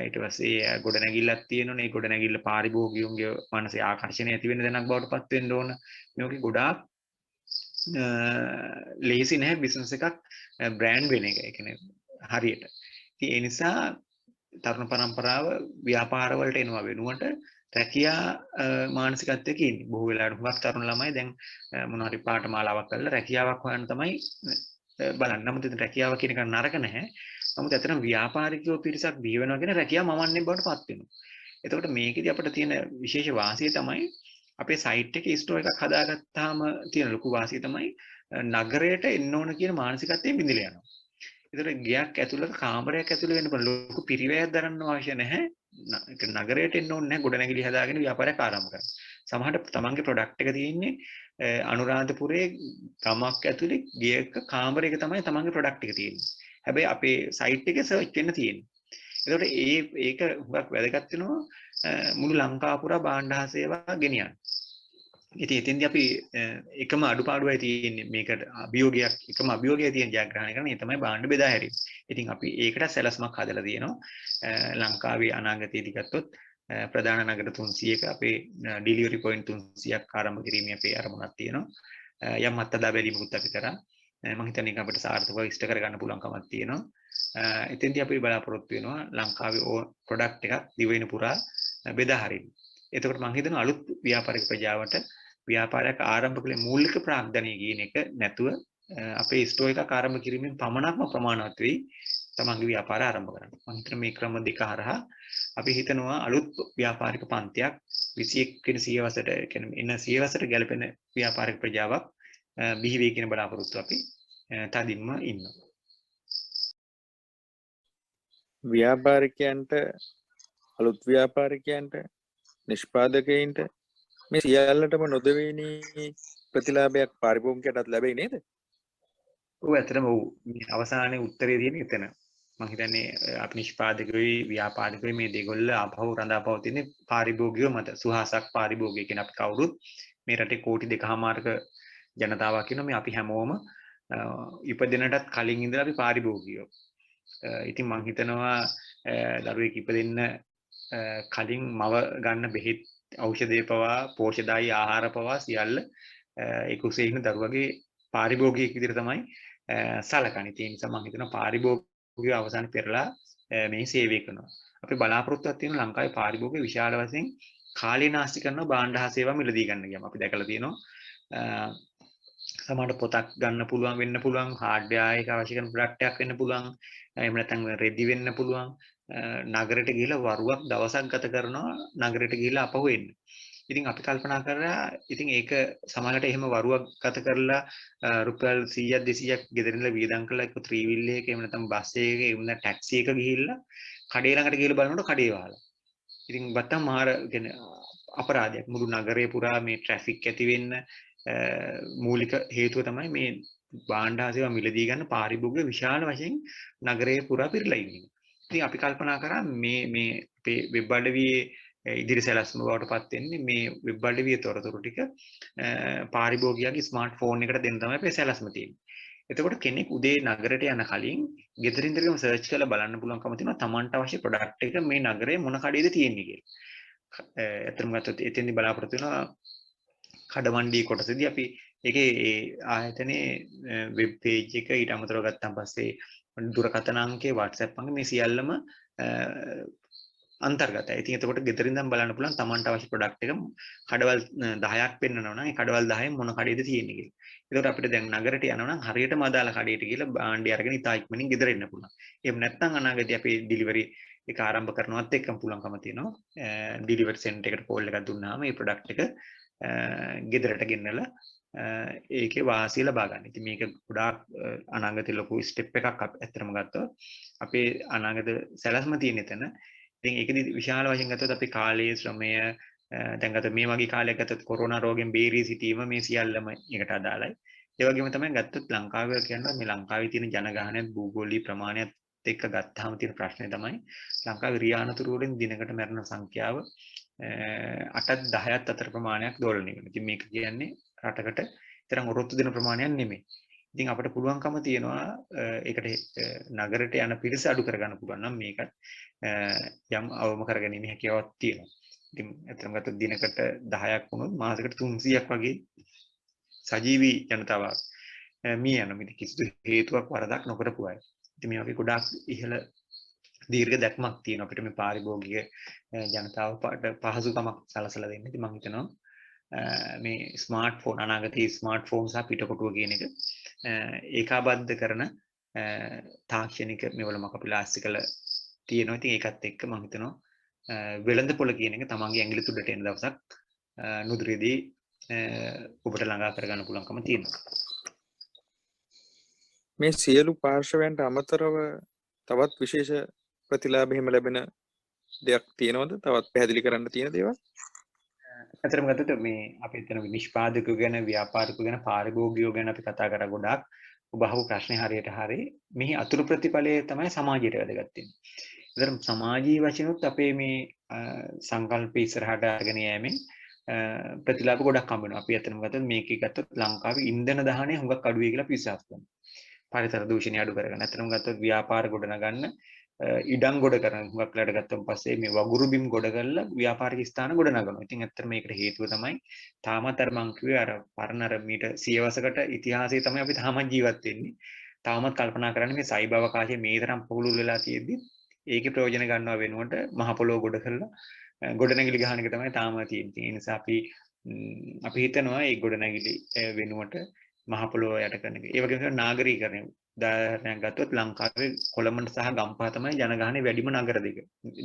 ඊට පස්සේ ගොඩනැගිල්ලක් තියෙන්න ඕනේ. ඒ ගොඩනැගිල්ල පාරිභෝගිකයන්ගේ මනසේ ආකර්ෂණය ඇති වෙන දෙයක් බවට පත් වෙන්න ඕන. මේකේ ගොඩාක් ලේසි නැහැ බිස්නස් එකක් බ්‍රෑන්ඩ් වෙන එක. ඒ කියන්නේ හරියට. ඉතින් ඒ නිසා තරුණ පරම්පරාව ව්‍යාපාර වලට එනවා වෙනුවට රැකියා මානසිකත්වයක ඉන්නේ. බොහෝ වෙලාවට හුඟක් තරුණ ළමයි දැන් මොන හරි පාඨමාලාවක් කරලා රැකියාවක් හොයන්න තමයි බලන්නේ. නමුත් ඉතින් රැකියාව කියන එක නරක නැහැ. නමුත් ඇත්තටම ව්‍යාපාරිකයෝ පිරිසක් බිහි වෙනවා කියන රැකියාව මවන්නේ බවට පත් වෙනවා. එතකොට මේකෙදි අපිට තියෙන විශේෂ වාසිය තමයි අපේ සයිට් එකේ ස්ටෝර් එකක් හදාගත්තාම තියෙන ලොකු වාසිය තමයි නගරයට එන්න ඕන කියන මානසිකත්වයෙන් බිඳිලා යනවා. ඒතර ගයක් ඇතුළත කාමරයක් ඇතුළේ වෙන්න බෑ ලොකු පිරිවැයක් දරන්න අවශ්‍ය නැහැ. නගරයට එන්න ඕනේ නැහැ ගොඩනැගිලි හදාගෙන ව්‍යාපාරයක් ආරම්භ කරන්න. සමහරට තමන්ගේ ප්‍රොඩක්ට් එක තියෙන්නේ අනුරාධපුරයේ ගමක් ඇතුලේ ගයක කාමරයක තමයි තමන්ගේ ප්‍රොඩක්ට් එක තියෙන්නේ. හැබැයි අපේ සයිට් එකේ සර්ච් වෙන්න තියෙන්නේ. ඒකට ඒක හුඟක් වැදගත් වෙනවා මුළු ලංකාව පුරා භාණ්ඩ සේවා ගෙනියන්න. ඉතින් එතෙන්දී අපි එකම අඩුපාඩුවයි තියෙන්නේ මේකට අභියෝගයක් එකම අභියෝගය තියෙන ජයග්‍රහණය කරන ඒ තමයි භාණ්ඩ බෙදා හැරීම. ඉතින් අපි ඒකට සැලැස්මක් හදලා තියෙනවා. ලංකාවේ අනාගතයේදී ගත්තොත් ප්‍රධාන නගර 300ක අපේ ඩිලිවරි පොයින්ට් 300ක් ආරම්භ කිරීමේ අපේ අරමුණක් තියෙනවා. යම් අත්දැක බැලීමකුත් අපි කරා. මම හිතන්නේ ඒක අපිට සාර්ථකව ඉෂ්ට කරගන්න පුළුවන් කමක් තියෙනවා. එතෙන්දී අපි බලාපොරොත්තු වෙනවා ලංකාවේ ප්‍රොඩක්ට් එකක් දිවයින පුරා බෙදා හරින්න. එතකොට මම හිතනවා අලුත් ව්‍යාපාරික ප්‍රජාවට ව්‍යාපාරයක් ආරම්භ කළේ මූලික ප්‍රාග්ධනය කියන එක නැතුව අපේ ස්ටෝර් එකක් ආරම්භ කිරීමෙන් පමණක්ම ප්‍රමාණවත් වෙයි තමන්ගේ ව්‍යාපාරය ආරම්භ කරන්න. මම හිතන මේ ක්‍රම දෙක හරහා අපි හිතනවා අලුත් ව්‍යාපාරික පන්තියක් 21 වෙනි සියවසට කියන්නේ එන සියවසට ගැලපෙන ව්‍යාපාරික ප්‍රජාවක් බිහි වෙයි කියන බලාපොරොත්තු අපි තදින්ම ඉන්නවා. ව්‍යාපාරිකයන්ට අලුත් ව්‍යාපාරිකයන්ට නිෂ්පාදකයින්ට මේ සියල්ලටම නොදෙවෙනි ප්‍රතිලාභයක් පාරිභෝගිකයටත් ලැබෙයි නේද? ඔව් ඇත්තටම ඔව්. මේ අවසානයේ උත්තරේ තියෙන්නේ එතන. මම හිතන්නේ අපි නිෂ්පාදකයෝයි ව්‍යාපාරිකයෝයි මේ දෙගොල්ල අපහු රඳා පවතින්නේ පාරිභෝගිකයෝ මත. සුහාසක් පාරිභෝගික කියන අපි කවුරුත් මේ රටේ කෝටි 2.5ක ජනතාවක් ඉන්නවා. මේ අපි හැමෝම ඉපදෙනටත් කලින් ඉඳලා අපි පාරිභෝගිකයෝ. ඉතින් මම හිතනවා දරුවෙක් ඉපදෙන්න කලින් මව ගන්න බෙහෙත් ඖෂධය පවා පෝෂ්‍යදායී ආහාර පවා සියල්ල ඒ කුසේ ඉන්න දරුවගේ පාරිභෝගිකයෙක් විදිහට තමයි සලකන්නේ. ඒ නිසා මම හිතනවා පාරිභෝගිකයෝ අවසානයේ පෙරලා මේ සේවය කරනවා. අපි බලාපොරොත්තුවක් තියෙන ලංකාවේ පාරිභෝගික විශාල වශයෙන් කාලේ නාස්ති කරන භාණ්ඩ හා සේවා මිලදී ගන්න ගියාම අපි දැකලා තියෙනවා. සමහරට පොතක් ගන්න පුළුවන් වෙන්න පුළුවන් හાર્ඩ්වෙයාර් එක අවශ්‍ය කරන ප්‍රොඩක්ට් එකක් වෙන්න පුළුවන්. එහෙම නැත්නම් රෙදි වෙන්න පුළුවන්. නගරයට ගිහිලා වරුවක් දවසක් ගත කරනවා නගරයට ගිහිලා අපහු එන්න. ඉතින් අපි කල්පනා කරා ඉතින් ඒක සමහරවිට එහෙම වරුවක් ගත කරලා රුපියල් 100ක් 200ක් ගෙදරින්ලා වියදම් කරලා එක්ක ත්‍රිවිල් එකක එහෙම නැත්නම් බස් එකක එහෙම නැත්නම් ටැක්සි එකක ගිහිල්ලා කඩේ ළඟට ගිහලා බලනකොට කඩේ වහලා. ඉතින් බත්තම් මාර කියන්නේ අපරාධයක්. මුළු නගරේ පුරා මේ ට්‍රැෆික් ඇති වෙන්න මූලික හේතුව තමයි මේ භාණ්ඩ හා සේවා මිලදී ගන්න පාරිභෝගික විශාල වශයෙන් නගරේ පුරා පිරලා ඉන්නේ. ඉතින් අපි කල්පනා කරා මේ වෙබ් අඩවියේ ඉදිරි සැලැස්ම බවට පත් වෙන්නේ මේ වෙබ් අඩවියේ තොරතුරු ටික පාරිභෝගිකයාගේ ස්මාර්ට්ෆෝන් එකට දෙන්න තමයි අපේ සැලැස්ම තියෙන්නේ. එතකොට කෙනෙක් උදේ නගරයට යන කලින් ගෙදර ඉඳලා සර්ච් කරලා බලන්න පුළුවන්කම තියෙනවා Tamanට අවශ්‍ය ප්‍රොඩක්ට් එක මේ නගරේ මොන කඩේද තියෙන්නේ කියලා. ඇත්තටම ගත්තොත් එතෙන්දී බලාපොරොත්තු වෙනවා කඩවණ්ඩියේ කොටසදී අපි ඒකේ ආයතනයේ වෙබ් පේජ් එක ඊට අමතරව ගත්තාන් පස්සේ දුරකථන අංකය WhatsApp අංකය මේ සියල්ලම අන්තර්ගතයි. ඉතින් එතකොට ගෙදර ඉඳන් බලන්න පුළුවන් Tamanට අවශ්‍ය ප්‍රොඩක්ට් එක කඩවල් 10ක් පෙන්නනවා නම් ඒ කඩවල් 10න් මොන කඩේද තියෙන්නේ කියලා. එතකොට අපිට දැන් නගරයට යනවා නම් හරියටම අදාළ කඩේට ගිහලා භාණ්ඩය අරගෙන ඉතා ඉක්මනින් ගෙදර එන්න පුළුවන්. එහෙම නැත්නම් අනාගතේ අපි ඩිලිවරි එක ආරම්භ කරනවත් එක්කම පුළුවන්කම තියෙනවා. ඩිලිවරි සෙන්ටර් එකට කෝල් එකක් දුන්නාම මේ ප්‍රොඩක්ට් එක ගෙදරට ගෙන්නලා ඒකේ වාසිය ලබා ගන්න. ඉතින් මේක ගොඩාක් අනාගතේ ලොකු ස්ටෙප් එකක් ඇත්තටම ගත්තොත් අපේ අනාගත සැලැස්ම තියෙන එතන. ඉතින් ඒකදී විශාල වශයෙන් ගත්තොත් අපි කාලයේ ශ්‍රමය දැන් ගත්තොත් මේ වගේ කාලයක් ගත්තොත් කොරෝනා රෝගෙන් බේරී සිටීම මේ සියල්ලම එකට අදාළයි. ඒ වගේම තමයි ගත්තොත් ලංකාවේ කියනවා මේ ලංකාවේ තියෙන ජනගහනයත් භූගෝලීය ප්‍රමාණයත් එක්ක ගත්තාම තියෙන ප්‍රශ්නේ තමයි ලංකාවේ රියානතුරු වලින් දිනකට මරණ සංඛ්‍යාව 8ත් 10ත් අතර ප්‍රමාණයක් දෝලණය වෙනවා. ඉතින් මේක කියන්නේ රටකට තරම් ඔරොත්තු දෙන ප්‍රමාණයක් නෙමෙයි. ඉතින් අපිට පුළුවන්කම තියෙනවා ඒකට නගරයට යන පිරිස අඩු කරගන්න පුළුවන් නම් මේකත් යම් අවම කරගැනීමේ හැකියාවක් තියෙනවා. ඉතින් අතරම ගත්තොත් දිනකට 10ක් වුණොත් මාසෙකට 300ක් වගේ සජීවී ජනතාවක් මිය යනවා. ඉතින් කිසිදු හේතුවක් වරදක් නොකරපු අය. ඉතින් මේ වගේ ගොඩාක් ඉහළ දීර්ඝ දැක්මක් තියෙනවා අපිට මේ පාරිභෝගික ජනතාවට පහසුකමක් සලසලා දෙන්න. ඉතින් මම හිතනවා මේ ස්මාර්ට්ෆෝන් අනාගතයේ ස්මාර්ට්ෆෝන් සහ පිටකොටුව කියන එක ඒකාබද්ධ කරන තාක්ෂණික මෙවලමක් අපි ලාස්ති කළ තියෙනවා. ඉතින් ඒකත් එක්ක මම හිතනවා වෙළඳපොළ කියන එක තමන්ගේ ඇඟිලි තුඩට එන දවසක් නුදුරේදී ඔබට ළඟා කරගන්න පුළුවන්කම තියෙනවා. මේ සියලු පාර්ශවයන්ට අමතරව තවත් විශේෂ ප්‍රතිලාභ එහෙම ලැබෙන දෙයක් තියෙනවද? තවත් පැහැදිලි කරන්න තියෙන දේවල්? අතරම ගත්තොත් මේ අපි එතන නිෂ්පාදකයෝ ගැන, ව්‍යාපාරිකයෝ ගැන, පාරිභෝගිකයෝ ගැන අපි කතා කරා ගොඩාක්. ඔබ අහපු ප්‍රශ්නේ හරියට හරි. මෙහි අතුරු ප්‍රතිඵලය තමයි සමාජයට වැදගත් වෙන්නේ. ඒතර සමාජීය වශයෙන්ුත් අපේ මේ සංකල්ප ඉස්සරහට අරගෙන යෑමෙන් ප්‍රතිලාභ ගොඩක් හම්බ වෙනවා. අපි අතනම ගත්තොත් මේකේ ගත්තොත් ලංකාවේ ඉන්ධන දහනය හුඟක් අඩු වෙයි කියලා අපි විශ්වාස කරනවා. පරිසර දූෂණය අඩු කරගන්න. අතනම ගත්තොත් ව්‍යාපාර ගොඩනගන්න ඉඩම් ගොඩ කරන හුඟක් ලඩ ගත්තන් පස්සේ මේ වගුරු බිම් ගොඩ කරලා ව්‍යාපාරික ස්ථාන ගොඩ නගනවා. ඉතින් ඇත්තට මේකට හේතුව තමයි තාමත් අර මං කිව්වේ අර පරණ අර මීට සියවසකට ඉතිහාසයේ තමයි අපි තාමත් ජීවත් වෙන්නේ. තාමත් කල්පනා කරන්නේ මේ සයිබ අවකාශයේ මේ තරම් පුහුළු වෙලා තියෙද්දි ඒකේ ප්‍රයෝජන ගන්නවා වෙනුවට මහ පොළොව ගොඩ කරලා ගොඩනැගිලි ගහන එක තමයි තාම තියෙන්නේ. ඒ නිසා අපි හිතනවා මේ ගොඩනැගිලි වෙනුවට මහ පොළොව යට කරන එක. ඒ වගේම නාගරීකරණය උදාහරණයක් ගත්තොත් ලංකාවේ කොළඹ සහ ගම්පහ තමයි ජනගහනය වැඩිම නගර දෙක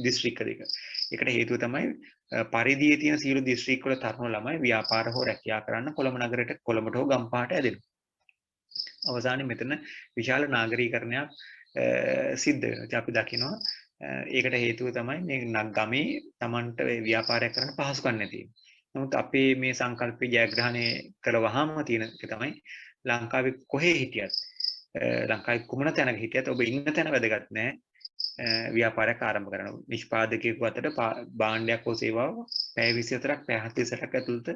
දිස්ත්‍රික්ක දෙක. ඒකට හේතුව තමයි පරිධියේ තියෙන සියලු දිස්ත්‍රික්ක වල තරුණ ළමයි ව්‍යාපාර හෝ රැකියාව කරන්න කොළඹ නගරයට කොළඹට හෝ ගම්පහට ඇදෙනවා. අවසානයේ මෙතන විශාල නාගරීකරණයක් සිද්ධ වෙනවා. ඉතින් අපි දකිනවා ඒකට හේතුව තමයි මේ ගමේ Tamanට ව්‍යාපාරයක් කරන්න පහසුකම් නැති. නමුත් අපේ මේ සංකල්පේ ජයග්‍රහණය කළවහම තියෙන එක තමයි ලංකාවේ කොහේ හිටියත් ලංකාවේ කුමන තැනක හිටියත් ඔබ ඉන්න තැන වැදගත් නැහැ ව්‍යාපාරයක් ආරම්භ කරන්න. නිෂ්පාදකයෙකු අතට භාණ්ඩයක් හෝ සේවාවක් පැය 24ක් පැය 48ක් ඇතුළත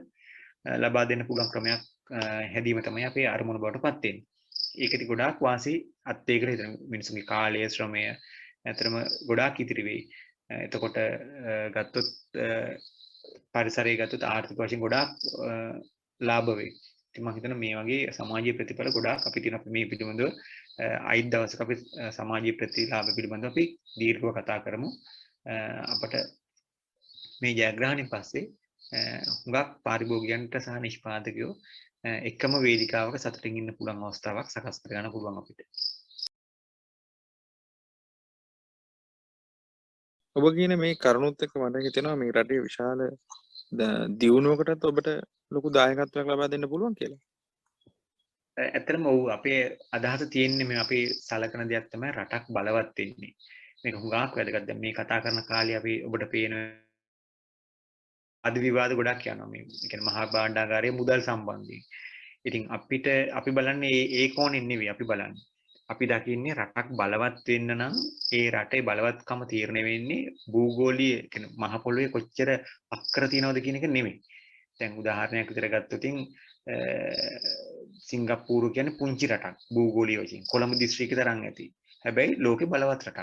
ලබා දෙන්න පුළුවන් ක්‍රමයක් හැදීම තමයි අපේ අරමුණ බවට පත් වෙන්නේ. ඒකටි ගොඩාක් වාසි අත්දේකට හිතන මිනිසුන්ගේ කාලය ශ්‍රමය ඇතරම ගොඩාක් ඉතිරි වෙයි. එතකොට ගත්තොත් පරිසරය ගත්තොත් ආර්ථික වශයෙන් ගොඩාක් ලාභ වෙයි. ඉතින් මම හිතනවා මේ වගේ සමාජීය ප්‍රතිඵල ගොඩාක් අපි තියෙන අපි මේ පිළිබඳව අයිත් දවසක අපි සමාජීය ප්‍රතිලාභ පිළිබඳව අපි දීර්ඝව කතා කරමු. අපට මේ ජයග්‍රහණයෙන් පස්සේ හුඟක් පාරිභෝගිකයන්ට සහ නිෂ්පාදකයෝ එකම වේදිකාවක සතුටින් ඉන්න පුළුවන් අවස්ථාවක් සකස් කරගන්න පුළුවන් අපිට. ඔබ කියන මේ කරුණුත් එක්ක මට හිතෙනවා මේ රටේ විශාල දියුණුවකටත් ඔබට ලොකු දායකත්වයක් ලබා දෙන්න පුළුවන් කියලා. ඇත්තටම ඔව් අපේ අදහස තියෙන්නේ මේ අපි සලකන දෙයක් තමයි රටක් බලවත් වෙන්නේ. මේක හුඟක් වැදගත්. දැන් මේ කතා කරන කාලේ අපි ඔබට පේන අද විවාද ගොඩක් යනවා මේ කියන්නේ මහා භාණ්ඩාගාරයේ මුදල් සම්බන්ධයෙන්. ඉතින් අපි බලන්නේ ඒ කෝණෙන් නෙවෙයි අපි බලන්නේ. අපි දකින්නේ රටක් බලවත් වෙන්න නම් ඒ රටේ බලවත්කම තීරණය වෙන්නේ භූගෝලීය කියන්නේ මහ පොළොවේ කොච්චර අක්කර තියනවද කියන එක නෙවෙයි. දැන් උදාහරණයක් විතර ගත්තොත් සිංගප්පූරු කියන්නේ පුංචි රටක් භූගෝලීය වශයෙන්. කොළඹ දිස්ත්‍රික්කය තරම් ඇති. හැබැයි ලෝකේ බලවත් රටක්.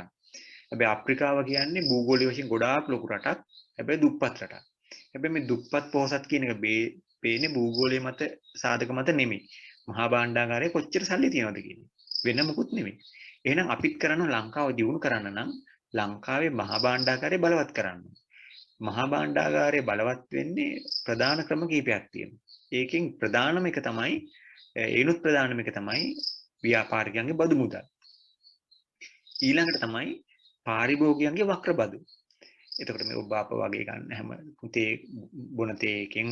හැබැයි අප්‍රිකාව කියන්නේ භූගෝලීය වශයෙන් ගොඩාක් ලොකු රටක්. හැබැයි දුප්පත් රටක්. හැබැයි මේ දුප්පත් පොහොසත් කියන එක පේන්නේ භූගෝලීය මත සාධක මත නෙමෙයි. මහා භාණ්ඩාගාරයේ කොච්චර සල්ලි තියනවද කියන්නේ. වෙන මොකුත් නෙමෙයි. එහෙනම් අපිත් කරන්න ලංකාව දියුණු කරන්න නම් ලංකාවේ මහා භාණ්ඩාගාරය බලවත් කරන්න. මහා භාණ්ඩාගාරය බලවත් වෙන්නේ ප්‍රධාන ක්‍රම කීපයක් තියෙනවා. ඒකෙන් ප්‍රධානම එක තමයි ඒනුත් ප්‍රධානම එක තමයි ව්‍යාපාරිකයන්ගේ බදු මුදල්. ඊළඟට තමයි පාරිභෝගිකයන්ගේ වක්‍ර බදු. එතකොට මේ ඔබ අප වගේ ගන්න හැම තේ බොන තේකින්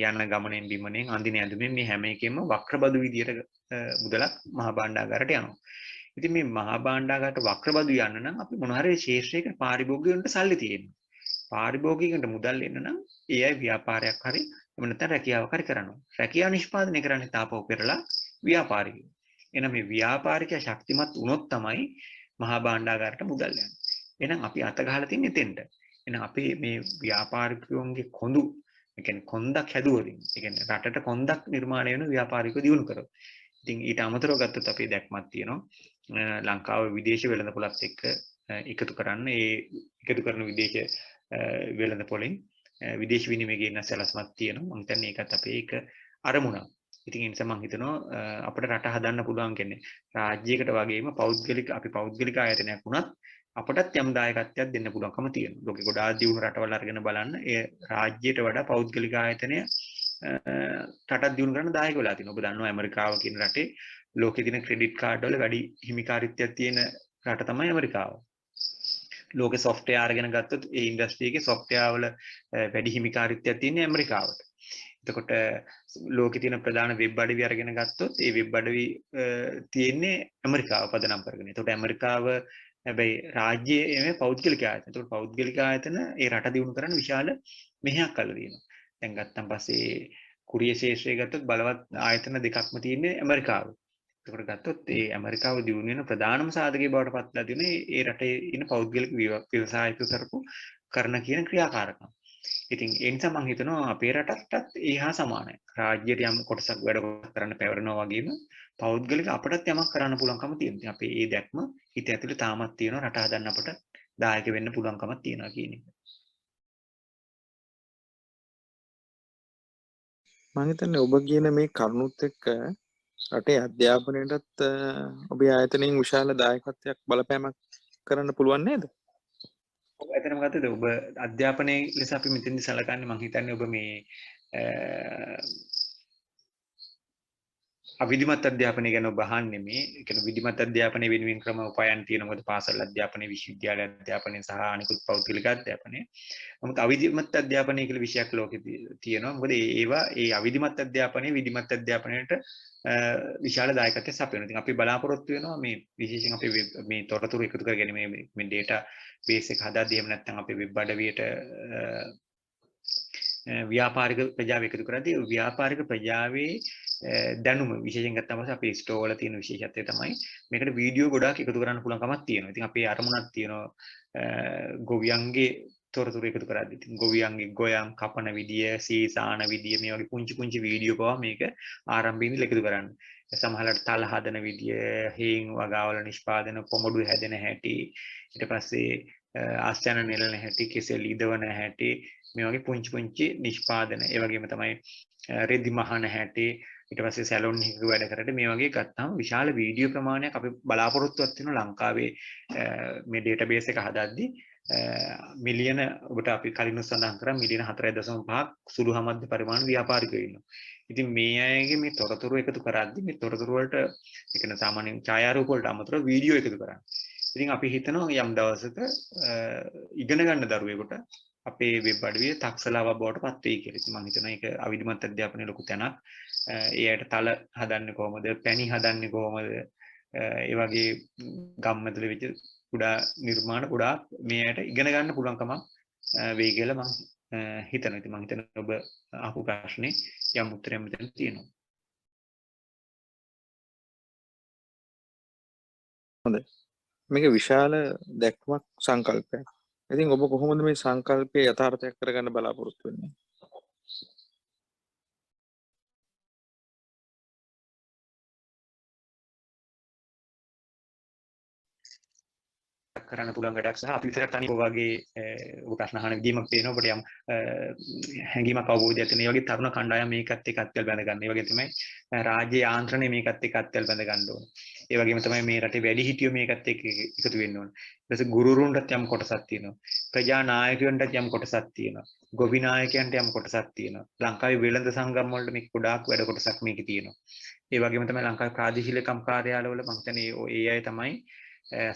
යන ගමනෙන් බිමනෙන් අඳින ඇඳුමෙන් මේ හැම එකෙම වක්‍ර බදු විදියට මුදලක් මහා භාණ්ඩාගාරයට යනවා. ඉතින් මේ මහා භාණ්ඩාගාරයට වක්‍ර බදු යන්න නම් අපි මොන හරි ශේෂ්ත්‍රයක පාරිභෝගිකයන්ට සල්ලි තියෙනවා. පාරිභෝගිකයන්ට මුදල් එන්න නම් ඒ අය ව්‍යාපාරයක් හරි එහෙම නැත්නම් රැකියාවක් හරි කරනවා. රැකියාව නිෂ්පාදනය කරන්නේ තාපව පෙරලා ව්‍යාපාරිකයෝ. එහෙනම් මේ ව්‍යාපාරිකයා ශක්තිමත් වුණොත් තමයි මහා භාණ්ඩාගාරයට මුදල් යන්නේ. එහෙනම් අපි අත ගහලා තින්නේ එතෙන්ට. එහෙනම් අපි මේ ව්‍යාපාරිකයන්ගේ කොඳු, ඒ කියන්නේ කොන්දක් හැදුවලින්, ඒ කියන්නේ රටට කොන්දක් නිර්මාණය වෙන ව්‍යාපාරිකයෝ දියුණු කරනවා. ඉතින් ඊට අමතරව ගත්තොත් අපේ දැක්මක් තියෙනවා ලංකාව විදේශ වෙළඳපොළත් එක්ක එකතු කරන්න ඒ එකතු කරන විදේශ වෙළඳපොළෙන් විදේශ විනිමය ගේන සැලැස්මක් තියෙනවා. මම හිතන්නේ ඒකත් අපේ එක අරමුණක්. ඉතින් ඒ නිසා මම හිතනවා අපිට රට හදන්න පුළුවන් කියන්නේ රාජ්‍යයකට වගේම අපි පෞද්ගලික ආයතනයක් වුණත් අපටත් යම් දායකත්වයක් දෙන්න පුළුවන්කම තියෙනවා. ලෝකෙ ගොඩාක් දියුණු රටවල් අරගෙන බලන්න ඒ රාජ්‍යයට වඩා පෞද්ගලික ආයතනය රටක් දියුණු කරන්න දායක වෙලා තියෙනවා. ඔබ දන්නවා ඇමරිකාව කියන රටේ ලෝකෙ තියෙන ක්‍රෙඩිට් කාඩ් වල වැඩි හිමිකාරීත්වයක් තියෙන රට තමයි ඇමරිකාව. ලෝකෙ සොෆ්ට්වෙයාර් ගැන ගත්තොත් ඒ ඉන්ඩස්ට්‍රි එකේ සොෆ්ට්වෙයාර් වල වැඩි හිමිකාරීත්වයක් තියෙන්නේ ඇමරිකාවට. එතකොට ලෝකෙ තියෙන ප්‍රධාන වෙබ් අඩවි අරගෙන ගත්තොත් ඒ වෙබ් අඩවි තියෙන්නේ ඇමරිකාව පදනම් කරගෙන. එතකොට ඇමරිකාව හැබැයි රාජ්‍යයේ පෞද්ගලික ආයතන. එතකොට පෞද්ගලික ආයතන ඒ රට දියුණු කරන්න විශාල මෙහෙයක් කරලා තියෙනවා. දැන් ගත්තන් පස්සේ කුරිය ශේෂ්ත්‍රය ගත්තොත් බලවත් ආයතන දෙකක්ම තියෙන්නේ ඇමරිකාවේ. ඒකට ගත්තොත් ඒ ඇමරිකාව දියුණු වෙන ප්‍රධානම සාධකයේ බවට පත්ලා තියෙන්නේ ඒ රටේ ඉන්න පෞද්ගලික ව්‍යවසායකයෝ කරන කියන ක්‍රියාකාරකම්. ඉතින් ඒ නිසා මම හිතනවා අපේ රටටත් ඒ හා සමානයි. රාජ්‍යයට යම් කොටසක් වැඩ කරන්න පැවරනවා වගේම පෞද්ගලික අපටත් යමක් කරන්න පුළුවන්කම තියෙනවා. අපේ ඒ දැක්ම හිත ඇතුලේ තාමත් තියෙනවා. රට හදන්න අපට දායක වෙන්න පුළුවන්කමක් තියෙනවා කියන එක. මම හිතන්නේ ඔබ කියන මේ කරුණුත් එක්ක රටේ අධ්‍යාපනයටත් ඔබේ ආයතනයෙන් විශාල දායකත්වයක් බලපෑමක් කරන්න පුළුවන් නේද? ඔබ ඇත්තටම ගත්තද ඔබ අධ්‍යාපනයේ ලෙස අපි මෙතෙන්දි සලකන්නේ මම හිතන්නේ ඔබ මේ අවිධිමත් අධ්‍යාපනය ගැන ඔබ අහන්නේ මේ කියන්නේ විධිමත් අධ්‍යාපනය වෙනුවෙන් ක්‍රම උපායන් තියෙනවා. මොකද පාසල් අධ්‍යාපනය, විශ්වවිද්‍යාල අධ්‍යාපනය සහ අනිකුත් පෞද්ගලික අධ්‍යාපනය. නමුත් අවිධිමත් අධ්‍යාපනය කියලා විෂයක් ලෝකෙ තියෙනවා. මොකද ඒවා ඒ අවිධිමත් අධ්‍යාපනය විධිමත් අධ්‍යාපනයට විශාල දායකත්වයක් සපයනවා. ඉතින් අපි බලාපොරොත්තු වෙනවා මේ විශේෂයෙන් අපේ මේ තොරතුරු එකතු කර ගැනීම මේ data base එක හදාදී එහෙම නැත්නම් අපේ වෙබ් අඩවියට ව්‍යාපාරික ප්‍රජාව එකතු කරද්දී ව්‍යාපාරික ප්‍රජාවේ දැනුම විශේෂයෙන් ගත්තම අපේ ස්ටෝර් වල තියෙන විශේෂත්වය තමයි මේකට වීඩියෝ ගොඩාක් එකතු කරන්න පුළුවන් කමක් තියෙනවා. ඉතින් අපේ අරමුණක් තියෙනවා ගොවියන්ගේ තොරතුරු එකතු කරද්දී. ඉතින් ගොවියන්ගේ ගොයම් කපන විදිය, සීසාන විදිය මේ වගේ පුංචි පුංචි වීඩියෝ පවා මේක ආරම්භයේ ඉඳලා එකතු කරන්න. සමහරවිට තල හදන විදිය, හේන් වගාවල නිෂ්පාදන, කොමඩු හැදෙන හැටි, ඊට පස්සේ ආස්තන නෙලන හැටි, කෙසෙල් ඉදවන හැටි, මේ වගේ පුංචි පුංචි නිෂ්පාදන. ඒ වගේම තමයි රෙදි මහන හැටි, ඊට පස්සේ සැලොන් එකක වැඩ කරලා මේ වගේ ගත්තාම විශාල වීඩියෝ ප්‍රමාණයක් අපි බලාපොරොත්තුවක් වෙනවා ලංකාවේ මේ ඩේටාබේස් එක හදද්දී මිලියන ඔබට අපි කලින් සඳහන් කරා මිලියන 4.5ක් සුළු හමද්ද පරිමාණ ව්‍යාපාරිකයෝ ඉන්නවා. ඉතින් මේ අයගේ මේ තොරතුරු එකතු කරද්දී මේ තොරතුරු වලට ඒ කියන්නේ සාමාන්‍යයෙන් ඡායාරූප වලට අමතරව වීඩියෝ එකතු කරන්නේ. ඉතින් අපි හිතනවා යම් දවසක ඉගෙන ගන්න දරුවෙකුට අපේ වෙබ් අඩවිය තක්සලාව බවට පත් වෙයි කියලා. ඉතින් මම හිතනවා ඒක අවිධිමත් අධ්‍යාපනයේ ලොකු තැනක්. ඒ අයට තල හදන්නේ කොහොමද? පැණි හදන්නේ කොහොමද? ඒ වගේ ගම්මැදුළේ වෙච්ච කුඩා නිර්මාණ ගොඩාක් මේ අයට ඉගෙන ගන්න පුළුවන්කමක් වෙයි කියලා මම හිතනවා. ඉතින් මම හිතනවා ඔබ අහපු ප්‍රශ්නේ යම් උත්තරයක් මෙතන තියෙනවා. හොඳයි. මේක විශාල දැක්මක් සංකල්පයක්. ඉතින් ඔබ කොහොමද මේ සංකල්පය යථාර්ථයක් කරගන්න බලාපොරොත්තු වෙන්නේ? කරන්න පුළුවන් වැඩක් සහ අපි විතරක් තනියම වගේ ඔබ ප්‍රශ්න අහන විදිහම පේනවා ඔබට යම් හැඟීමක් අවබෝධයක් තියෙන. ඒ වගේ තරුණ කණ්ඩායම් මේකත් එක්ක අත්වල බැඳ ගන්න. ඒ වගේ තමයි රාජ්‍ය යාන්ත්‍රණය මේකත් එක්ක අත්වල බැඳ ගන්න ඕන. ඒ වගේම තමයි මේ රටේ වැඩිහිටියෝ මේකත් එක්ක එකතු වෙන්න ඕන. ඊට පස්සේ ගුරුරුන්ටත් යම් කොටසක් තියෙනවා. ප්‍රජා නායකයන්ටත් යම් කොටසක් තියෙනවා. ගොවි නායකයන්ට යම් කොටසක් තියෙනවා. ලංකාවේ වෙළඳ සංගම් වලට මේක ගොඩාක් වැඩ කොටසක් මේකේ තියෙනවා. ඒ වගේම තමයි ලංකාවේ ප්‍රාදේශීය ලේකම් කාර්යාලවල මම හිතන්නේ ඒ අය තමයි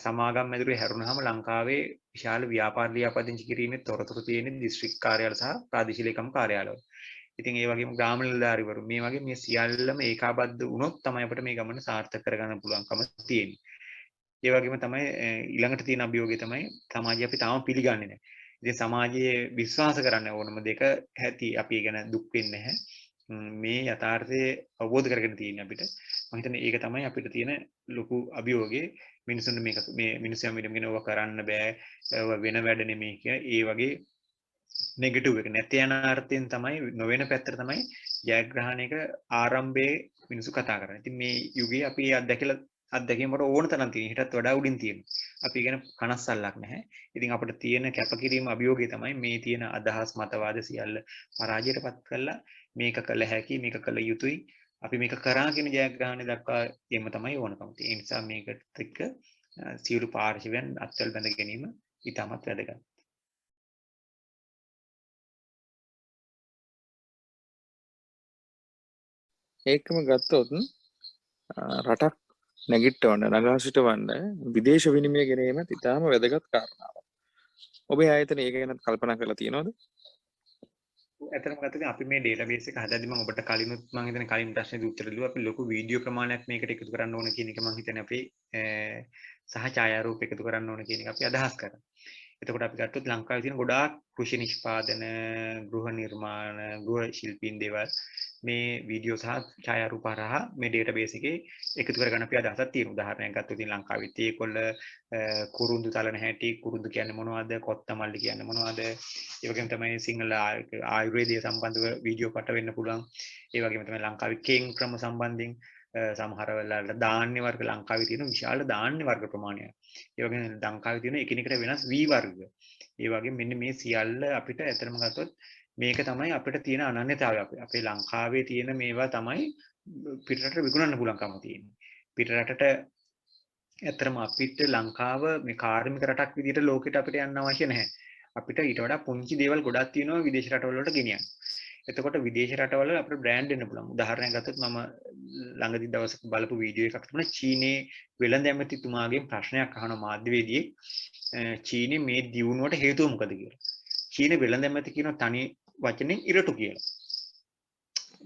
සමාගම් මැදුරේ හැරුණාම ලංකාවේ විශාල ව්‍යාපාර ලියාපදිංචි කිරීමේ තොරතුරු තියෙන දිස්ත්‍රික් කාර්යාල සහ ප්‍රාදේශීය ලේකම් කාර්යාලවල. ඉතින් ඒ වගේම ග්‍රාම නිලධාරීවරු මේ වගේ මේ සියල්ලම ඒකාබද්ධ වුණොත් තමයි අපිට මේ ගමන සාර්ථක කරගන්න පුළුවන්කම තියෙන්නේ. ඒ වගේම තමයි ඊළඟට තියෙන අභියෝගය තමයි සමාජය අපි තාම පිළිගන්නේ නැහැ. ඉතින් සමාජයේ විශ්වාස කරන්න ඕනම දෙක ඇති අපි ගැන දුක් වෙන්නේ නැහැ. මේ යථාර්ථය අවබෝධ කරගෙන තියෙන අපිට මම හිතන්නේ ඒක තමයි අපිට තියෙන ලොකු අභියෝගය. මිනිසුන් මේක මේ මිනිස්සුන් මෙන්න ඕවා කරන්න බෑ වෙන වැඩ නෙමෙයි කිය ඒ වගේ නෙගටිව් එක නැති යන අර්ථයෙන් තමයි නොවන පැත්තට තමයි ජයග්‍රහණයක ආරම්භයේ මිනිස්සු කතා කරන්නේ. ඉතින් මේ යුගයේ අපි අත්දැකීම් වල ඕන තරම් තියෙන. ඊටත් වඩා උඩින් තියෙනවා. අපි ගැන කනස්සල්ලක් නැහැ. ඉතින් අපිට තියෙන කැපකිරීම අභියෝගය තමයි මේ තියෙන අදහස් මතවාද සියල්ල පරාජයටපත් කරලා මේක කළ හැකි මේක කළ යුතුයි අපි මේක කරා කියන ජයග්‍රහණය දක්වා එීම තමයි ඕනකම තියෙන්නේ. ඒ නිසා මේකට එක්ක සියලු පාර්ශවයන් අත්වල බැඳ ගැනීම ඉතාමත් වැදගත්. ඒකම ගත්තොත් රටක් නැගිටවන්න නගා සිටවන්න විදේශ විනිමය ගැනීම ඉතාම වැදගත් කාරණාවක්. ඔබේ ආයතනය ඒක ගැන කල්පනා කරලා තියෙනවද? ඇත්තටම ගත්තොත් අපි මේ ඩේටාබේස් එක හදද්දි මම ඔබට කලිනුත් මම හිතන්නේ කලින් ප්‍රශ්නෙට උත්තර දුන්නා. අපි ලොකු වීඩියෝ ප්‍රමාණයක් මේකට එකතු කරන්න ඕන කියන එක මම හිතන්නේ අපි සහ ඡායාරූප එකතු කරන්න ඕන කියන එක අපි අදහස් කරා. එතකොට අපි ගත්තොත් ලංකාවේ තියෙන ගොඩාක් කෘෂි නිෂ්පාදන, ගෘහ නිර්මාණ, ගෘහ ශිල්පීන් දේවල් මේ වීඩියෝ සහ ඡායාරූප හරහා මේ ඩේටාබේස් එකේ එකතු කරගන්න අපි අදහසක් තියෙනවා. උදාහරණයක් ගත්තොත් ඉතින් ලංකාවේ තේකොළ කුරුඳු තලන හැටි, කුරුඳු කියන්නේ මොනවද, කොත්තමල්ලි කියන්නේ මොනවද, ඒ වගේම තමයි සිංහල ආයුර්වේදය සම්බන්ධව වීඩියෝ පට වෙන්න පුළුවන්. ඒ වගේම තමයි ලංකාවේ කේන් ක්‍රම සම්බන්ධයෙන් සමහර වෙලාවට ධාන්‍ය වර්ග ලංකාවේ තියෙන විශාල ධාන්‍ය වර්ග ප්‍රමාණයක්. ඒ වගේම ලංකාවේ තියෙන එකිනෙකට වෙනස් වී වර්ග. ඒ වගේ මෙන්න මේ සියල්ල අපිට ඇත්තටම ගත්තොත් මේක තමයි අපිට තියෙන අනන්‍යතාවය. අපේ ලංකාවේ තියෙන මේවා තමයි පිටරට විකුණන්න පුළුවන්කම තියෙන්නේ. පිටරටට ඇත්තටම අපිට ලංකාව මේ කාර්මික රටක් විදිහට ලෝකෙට අපිට යන්න අවශ්‍ය නැහැ. අපිට ඊට වඩා පුංචි දේවල් ගොඩක් තියෙනවා විදේශ රටවල වලට ගෙනියන්න. එතකොට විදේශ රටවල අපිට බ්‍රෑන්ඩ් වෙන්න පුළුවන්. උදාහරණයක් ගත්තොත් මම ළඟදී දවසක බලපු වීඩියෝ එකක් තිබුණා චීනයේ වෙළඳ ඇමතිතුමාගෙන් ප්‍රශ්නයක් අහන මාධ්‍යවේදියෙක් චීනයේ මේ දියුණුවට හේතුව මොකද කියලා. චීනයේ වෙළඳ ඇමති කියන තනි වචනෙන් ඉරටු කියලා.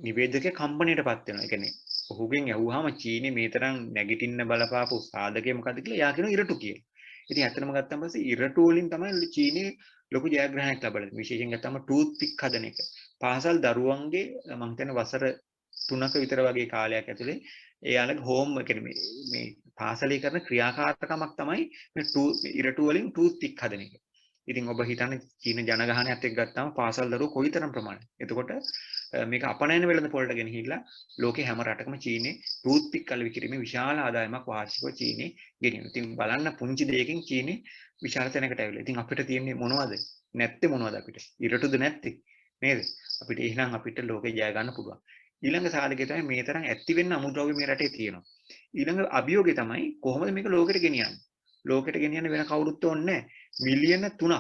නිවේදකයා කම්පණයටපත් වෙනවා. ඒ කියන්නේ ඔහුගෙන් ඇහුවාම චීනයේ මේ තරම් නැගිටින්න බලපාපු සාධකය මොකද්ද කියලා එයා කියනවා ඉරටු කියලා. ඉතින් ඇත්තටම ගත්තම පස්සේ ඉරටු වලින් තමයි චීනයේ ලොකු ජයග්‍රහණයක් ලබලා තියෙන්නේ. විශේෂයෙන් ගත්තම ටූත් පික් හදන එක. පාසල් දරුවන්ගේ මම හිතන්නේ වසර 3ක විතර වගේ කාලයක් ඇතුලේ එයාලගේ හෝම් කියන්නේ මේ පාසලේ කරන ක්‍රියාකාරකමක් තමයි මේ ඉරටු වලින් ටූත් පික් හදන එක. ඉතින් ඔබ හිතන්නේ චීන ජනගහනයත් එක්ක ගත්තාම පාසල් දරුවෝ කොයිතරම් ප්‍රමාණයක්. එතකොට මේක අපනයන වෙළඳ පොළට ගෙනහිල්ලා ලෝකේ හැම රටකම චීනේ ටූත් පික් කලවි කිරීමේ විශාල ආදායමක් වාර්ෂිකව චීනේ ගෙනියනවා. ඉතින් බලන්න පුංචි දෙයකින් චීනේ විශාල තැනකට ඇවිල්ලා. ඉතින් අපිට තියෙන්නේ මොනවද? නැත්තේ මොනවද අපිට? ඉරටුද නැත්තේ? නේද? අපිට එහෙනම් අපිට ලෝකේ ජය ගන්න පුළුවන්. ඊළඟ සාධකය තමයි මේ තරම් ඇති වෙන්න අමුද්‍රව්‍ය මේ රටේ තියෙනවා. ඊළඟ අභියෝගය තමයි කොහොමද මේක ලෝකෙට ගෙනියන්නේ? ලෝකෙට ගෙනියන්න වෙන කවුරුත් ඕනේ නැහැ. මිලියන 3ක්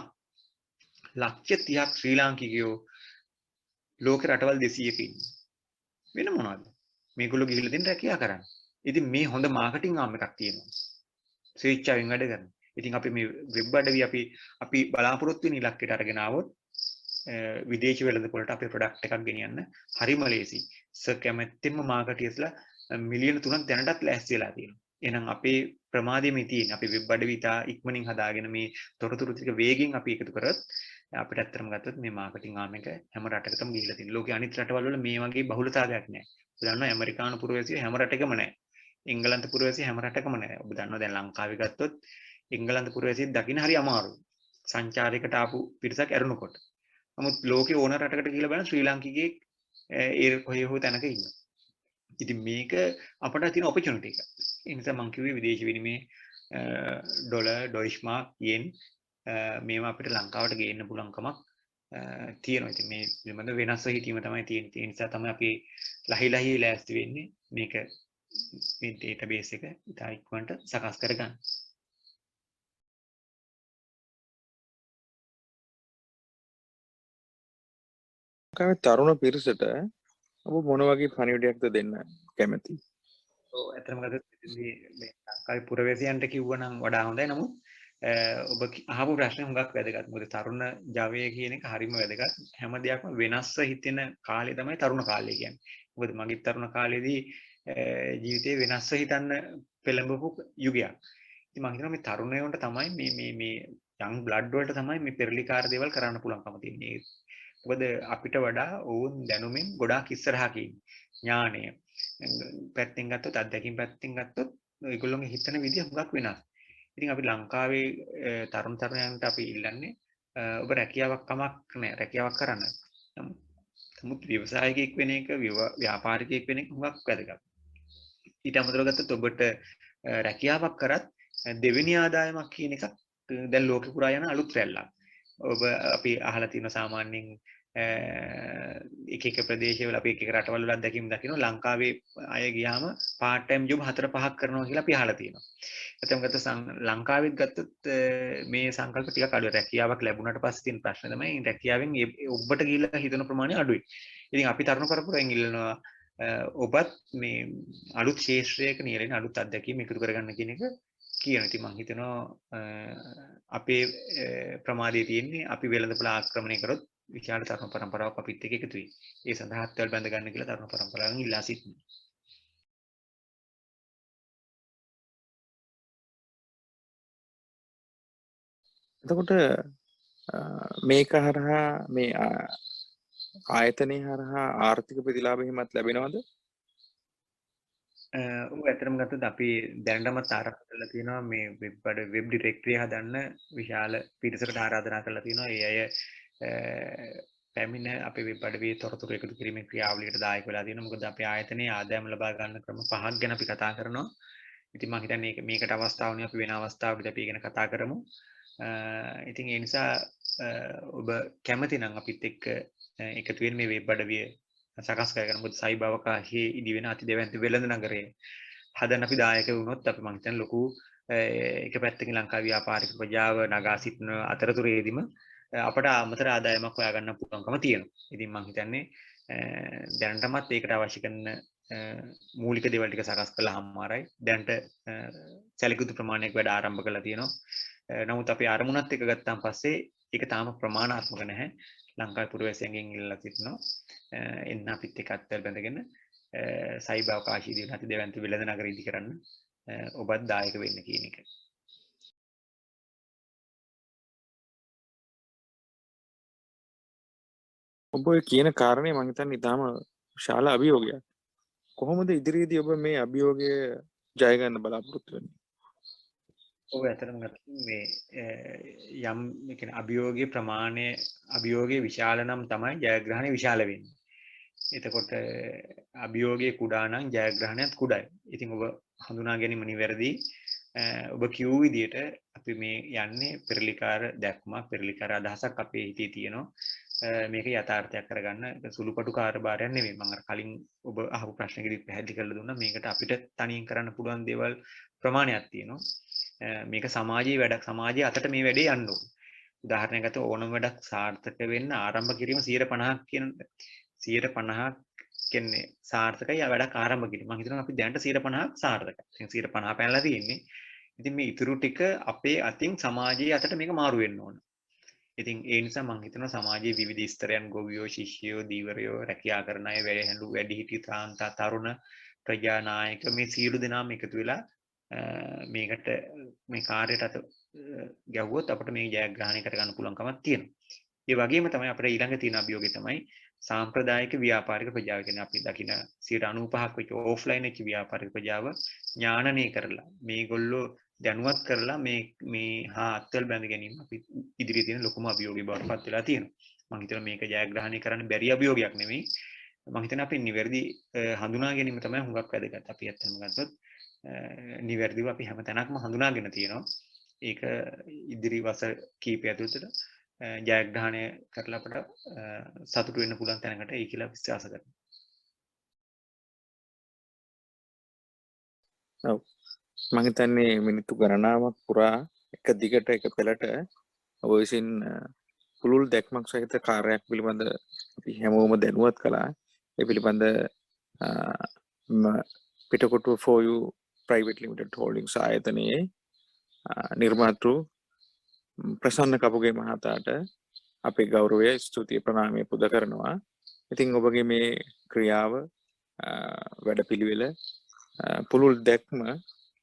ලක්ෂ 30ක් ශ්‍රී ලාංකිකයෝ ලෝක රටවල් 200ක ඉන්නේ. වෙන මොනවද? මේගොල්ලෝ ගිහිල්ලා දෙන්න රැකියා කරන්න. ඉතින් මේ හොඳ මාකටිං ආම් එකක් තියෙනවා. ස්වේච්ඡාවෙන් වැඩ කරන. ඉතින් අපි මේ වෙබ් අඩවි අපි බලාපොරොත්තු වෙන ඉලක්කයට අරගෙන ආවොත් විදේශ වෙළඳ පොළට අපේ ප්‍රොඩක්ට් එකක් ගෙනියන්න හරිම ලේසි. කැමැත්තෙන්ම මාකටියස්ලා මිලියන 3ක් දැනටත් ලෑස්ති වෙලා තියෙනවා. එහෙනම් අපේ ප්‍රමාදයේ මේ තියෙන අපි වෙබ් අඩවි ඉතා ඉක්මනින් හදාගෙන මේ තොරතුරු ටික වේගෙන් අපි එකතු කරොත් අපිට ඇත්තටම ගත්තොත් මේ මාකටිං ආම් එක හැම රටකටම ගිහිල්ලා තියෙනවා. ලෝකේ අනිත් රටවල් වල මේ වගේ බහුලතාවයක් නැහැ. ඔබ දන්නවා ඇමරිකානු පුරවැසියෝ හැම රටකම නැහැ. එංගලන්ත පුරවැසියෝ හැම රටකම නැහැ. ඔබ දන්නවා දැන් ලංකාවේ ගත්තොත් එංගලන්ත පුරවැසියෙක් දකින්න හරි අමාරුයි. සංචාරයකට ආපු පිරිසක් ඇරුණකොට. නමුත් ලෝකේ ඕන රටකට ගිහිල්ලා බලන ශ්‍රී ලාංකිකයෙක් ඒ කොහේ හෝ තැනක ඉන්නවා. ඉතින් මේක අපට තියෙන ඔපචුනිටි එක. ඒ නිසා මම කිව්වේ විදේශ විනිමය ඩොලර් ඩොයිෂ්මාක් යෙන් මේවා අපිට ලංකාවට ගේන්න පුළුවන්කමක් තියෙනවා. ඉතින් මේ පිළිබඳ වෙනස්ව හිතීම තමයි තියෙන්නේ. ඒ නිසා තමයි අපි ලහි ලෑස්ති වෙන්නේ මේක මේ ඩේටාබේස් එක ඉතා ඉක්මනට සකස් කරගන්න. තරුණ පිරිසට ඔබ මොන වගේ පණිවිඩයක්ද දෙන්න කැමති? ඔව් ඇත්තටම ගත්තොත් මේ ලංකාවේ පුරවැසියන්ට කිව්වනම් වඩා හොඳයි. නමුත් ඔබ අහපු ප්‍රශ්නේ හුඟක් වැදගත්. මොකද තරුණ ජවය කියන එක හරිම වැදගත්. හැම දෙයක්ම වෙනස්ව හිතෙන කාලය තමයි තරුණ කාලය කියන්නේ. මොකද මගේ තරුණ කාලේදී ජීවිතේ වෙනස්ව හිතන්න පෙළඹපු යුගයක්. ඉතින් මම හිතනවා මේ තරුණයන්ට තමයි මේ යං බ්ලඩ් වලට තමයි මේ පෙරලිකාර දේවල් කරන්න පුළුවන්කම තියෙන්නේ. මොකද අපිට වඩා ඔවුන් දැනුමින් ගොඩාක් ඉස්සරහක ඉන්නේ. ඥානය පැත්තෙන් ගත්තොත් අත්දැකීම් පැත්තෙන් ගත්තොත් ඒගොල්ලෝගේ හිතන විදිහ හුඟක් වෙනස්. ඉතින් අපි ලංකාවේ තරුණ තරුණයන්ට අපි ඉල්ලන්නේ ඔබ රැකියාවක් කමක් නැහැ රැකියාවක් කරන්න. නමුත් ව්‍යවසායකයෙක් වෙන එක ව්‍යාපාරිකයෙක් වෙන එක හුඟක් වැදගත්. ඊට අමතරව ගත්තොත් ඔබට රැකියාවක් කරත් දෙවෙනි ආදායමක් කියන එකක් දැන් ලෝකෙ පුරා යන අලුත් රැල්ලක්. ඔබ අපි අහලා තියෙන සාමාන්‍යයෙන් එක ප්‍රදේශවල අපි එක රටවල් වල අත්දැකීම් දකිනවා ලංකාවේ අය ගියාම part time job 4-5ක් කරනවා කියලා අපි අහලා තියෙනවා. එතකොට ගත්ත ලංකාවෙත් ගත්තොත් මේ සංකල්ප ටිකක් අඩුයි. රැකියාවක් ලැබුණාට පස්සේ තියෙන ප්‍රශ්න තමයි රැකියාවෙන් ඔබට ගිහිල්ලා හිතන ප්‍රමාණය අඩුයි. ඉතින් අපි තරුණ පරපුරෙන් ඉල්ලනවා ඔබත් මේ අලුත් ශේෂ්ත්‍රයක නියැලෙන අලුත් අත්දැකීම් එකතු කරගන්න කියන එක කියන. ඉතින් මම හිතනවා අපේ ප්‍රමාදයේ තියෙන්නේ අපි වෙළඳපොළ ආක්‍රමණය කරොත් විශාල තරුණ පරම්පරාවක් අපිත් එක්ක එකතු වෙයි. ඒ සඳහා අත්වල බැඳ ගන්න කියලා තරුණ පරම්පරාවෙන් ඉල්ලා සිටිනවා. එතකොට මේක හරහා මේ ආයතනයේ හරහා ආර්ථික ප්‍රතිලාභ හිමත් ලැබෙනවද? ඔව් ඇත්තටම ගත්තොත් අපි දැනටමත් ආරම්භ කරලා තියෙනවා මේ වෙබ් ඩිරෙක්ටරි හදන්න විශාල පිරිසකට ආරාධනා කරලා තියෙනවා. ඒ අය පැමිණ අපේ වෙබ් අඩවියේ තොරතුරු එකතු කිරීමේ ක්‍රියාවලියට දායක වෙලා තියෙනවා. මොකද අපේ ආයතනයේ ආදායම ලබා ගන්න ක්‍රම 5ක් ගැන අපි කතා කරනවා. ඉතින් මම හිතන්නේ මේකට අවස්ථාවනේ අපි වෙන අවස්ථාවකදී අපි ගැන කතා කරමු. ඉතින් ඒ නිසා ඔබ කැමති නම් අපිත් එක්ක එකතු වෙන්න මේ වෙබ් අඩවිය සකස් කරගන්න. මොකද සයිබර් අවකාශයේ ඉදි වෙන අති දෙවන්ත වෙළඳ නගරයේ හදන්න අපි දායක වුණොත් අපි මම හිතන්නේ ලොකු එක පැත්තකින් ලංකා ව්‍යාපාරික ප්‍රජාව නගා සිටින අතරතුරේදීම අපට අමතර ආදායමක් හොයාගන්න පුළුවන්කම තියෙනවා. ඉතින් මම හිතන්නේ දැනටමත් ඒකට අවශ්‍ය කරන මූලික දේවල් ටික සකස් කළා හම්මාරයි. දැනට සැලකුතු ප්‍රමාණයක් වැඩ ආරම්භ කළා තියෙනවා. නමුත් අපි අරමුණත් එක ගත්තාන් පස්සේ ඒක තාම ප්‍රමාණාත්මක නැහැ. ලංකාවේ පුරවැසියන්ගෙන් ඉල්ලලා සිටිනවා. එන්න අපිත් එක්ක අත්වල බැඳගෙන සයිබර් අවකාශයේදී නැති දෙවන්ත වෙළඳ නගර ඉදි කරන්න ඔබත් දායක වෙන්න කියන එක. ඔබ ඔය කියන කාරණේ මම හිතන්නේ ඊටාම විශාල අභියෝගයක්. කොහොමද ඉදිරියේදී ඔබ මේ අභියෝගය ජය ගන්න බලාපොරොත්තු වෙන්නේ? ඔව් ඇත්තටම මේ යම් කියන්නේ අභියෝගයේ ප්‍රමාණය අභියෝගයේ විශාල නම් තමයි ජයග්‍රහණය විශාල වෙන්නේ. එතකොට අභියෝගයේ කුඩා නම් ජයග්‍රහණයත් කුඩායි. ඉතින් ඔබ හඳුනා ගැනීම නිවැරදි. ඔබ කියූ විදිහට අපි මේ යන්නේ පෙරලිකාර දැක්මක් පෙරලිකාර අදහසක් අපේ හිතේ තියෙනවා. මේක යථාර්ථයක් කරගන්න සුළුපටු කාර්යභාරයක් නෙවෙයි. මම අර කලින් ඔබ අහපු ප්‍රශ්නකදී පැහැදිලි කරලා දුන්නා මේකට අපිට තනියෙන් කරන්න පුළුවන් දේවල් ප්‍රමාණයක් තියෙනවා. මේක සමාජීය වැඩක්. සමාජයේ අතට මේ වැඩේ යන්න ඕන. උදාහරණයක් ගත්තොත් ඕනම වැඩක් සාර්ථක වෙන්න ආරම්භ කිරීම 50% කියන 50% කියන්නේ සාර්ථකයි වැඩක් ආරම්භ කිරීම. මම හිතනවා අපි දැනට 50%ක් සාර්ථකයි. ඉතින් 50% පැනලා තියෙන්නේ. ඉතින් මේ ඉතුරු ටික අපේ අතින් සමාජයේ අතට මේක මාරු වෙන්න ඕන. ඉතින් ඒ නිසා මම හිතනවා සමාජයේ විවිධ ස්තරයන් ගොවියෝ ශිෂ්‍යයෝ දීවරයෝ රැකියා කරන අය වැඩිහිටි තාන්තා තරුණ ප්‍රජා නායක මේ සියලු දෙනාම එකතු වෙලා මේකට මේ කාර්යයට අත ගැව්වොත් අපිට මේ ජයග්‍රහණය කරගන්න පුළුවන්කමක් තියෙනවා. ඒ වගේම තමයි අපිට ඊළඟ තියෙන අභියෝගය තමයි සාම්ප්‍රදායික ව්‍යාපාරික ප්‍රජාව කියන්නේ අපි දකින 95% වෙච්ච ඕෆ්ලයින් වෙච්ච ව්‍යාපාරික ප්‍රජාව ඥානනය කරලා මේගොල්ලෝ දැනුවත් කරලා මේ හා අත්වල බැඳ ගැනීම අපි ඉදිරියේ තියෙන ලොකුම අභියෝගය බවට පත් වෙලා තියෙනවා. මම හිතනවා මේක ජයග්‍රහණය කරන්න බැරි අභියෝගයක් නෙමෙයි. මම හිතනවා අපි නිවැරදි හඳුනා ගැනීම තමයි හුඟක් වැදගත්. අපි ඇත්තම ගත්තොත් නිවැරදිව අපි හැමතැනක්ම හඳුනාගෙන තියෙනවා. ඒක ඉදිරි වසර කීපය ඇතුළතට ජයග්‍රහණය කරලා අපට සතුටු වෙන්න පුළුවන් තැනකට ඒ කියලා විශ්වාස කරනවා. ඔව්. මම හිතන්නේ මිනිත්තු ගණනාවක් පුරා එක දිගට එක පෙළට ඔබ විසින් පුළුල් දැක්මක් සහිත කාර්යයක් පිළිබඳ අපි හැමෝම දැනුවත් කළා. ඒ පිළිබඳ Pitakotuwa for you private limited holdings ආයතනයේ නිර්මාතෘ ප්‍රසන්න කපුගේ මහතාට අපේ ගෞරවය ස්තුතිය ප්‍රණාමය පුද කරනවා. ඉතින් ඔබගේ මේ ක්‍රියාව වැඩපිළිවෙල පුළුල් දැක්ම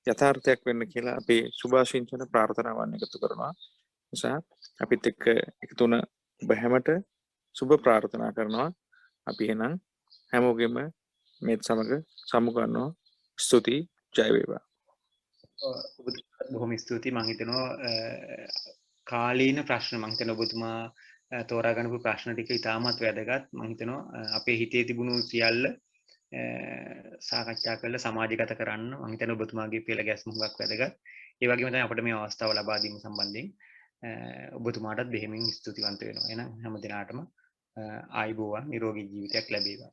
යථාර්ථයක් වෙන්න කියලා අපේ සුභාශිංසන ප්‍රාර්ථනාවන් එකතු කරනවා. නිසා අපිත් එක්ක එකතු වුණ ඔබ හැමට සුබ ප්‍රාර්ථනා කරනවා. අපි එහෙනම් හැමෝගෙම මේත් සමග සමුගන්නවා. ස්තුතියි. ජය වේවා. බොහොම ස්තුතියි. මම හිතනවා කාලීන ප්‍රශ්න මම හිතනවා ඔබතුමා තෝරා ගන්නපු ප්‍රශ්න ටික ඉතාමත් වැදගත්. මම හිතනවා අපේ හිතේ තිබුණු සියල්ල සාකච්ඡා කරලා සමාජගත කරන්න මම හිතනවා ඔබතුමාගේ පෙළ ගැස්ම හුඟක් වැදගත්. ඒ වගේම තමයි අපිට මේ අවස්ථාව ලබා දීම සම්බන්ධයෙන් ඔබතුමාටත් බෙහෙමින් ස්තුතිවන්ත වෙනවා. එහෙනම් හැම දිනාටම ආයුබෝවන් නිරෝගී ජීවිතයක් ලැබේවා.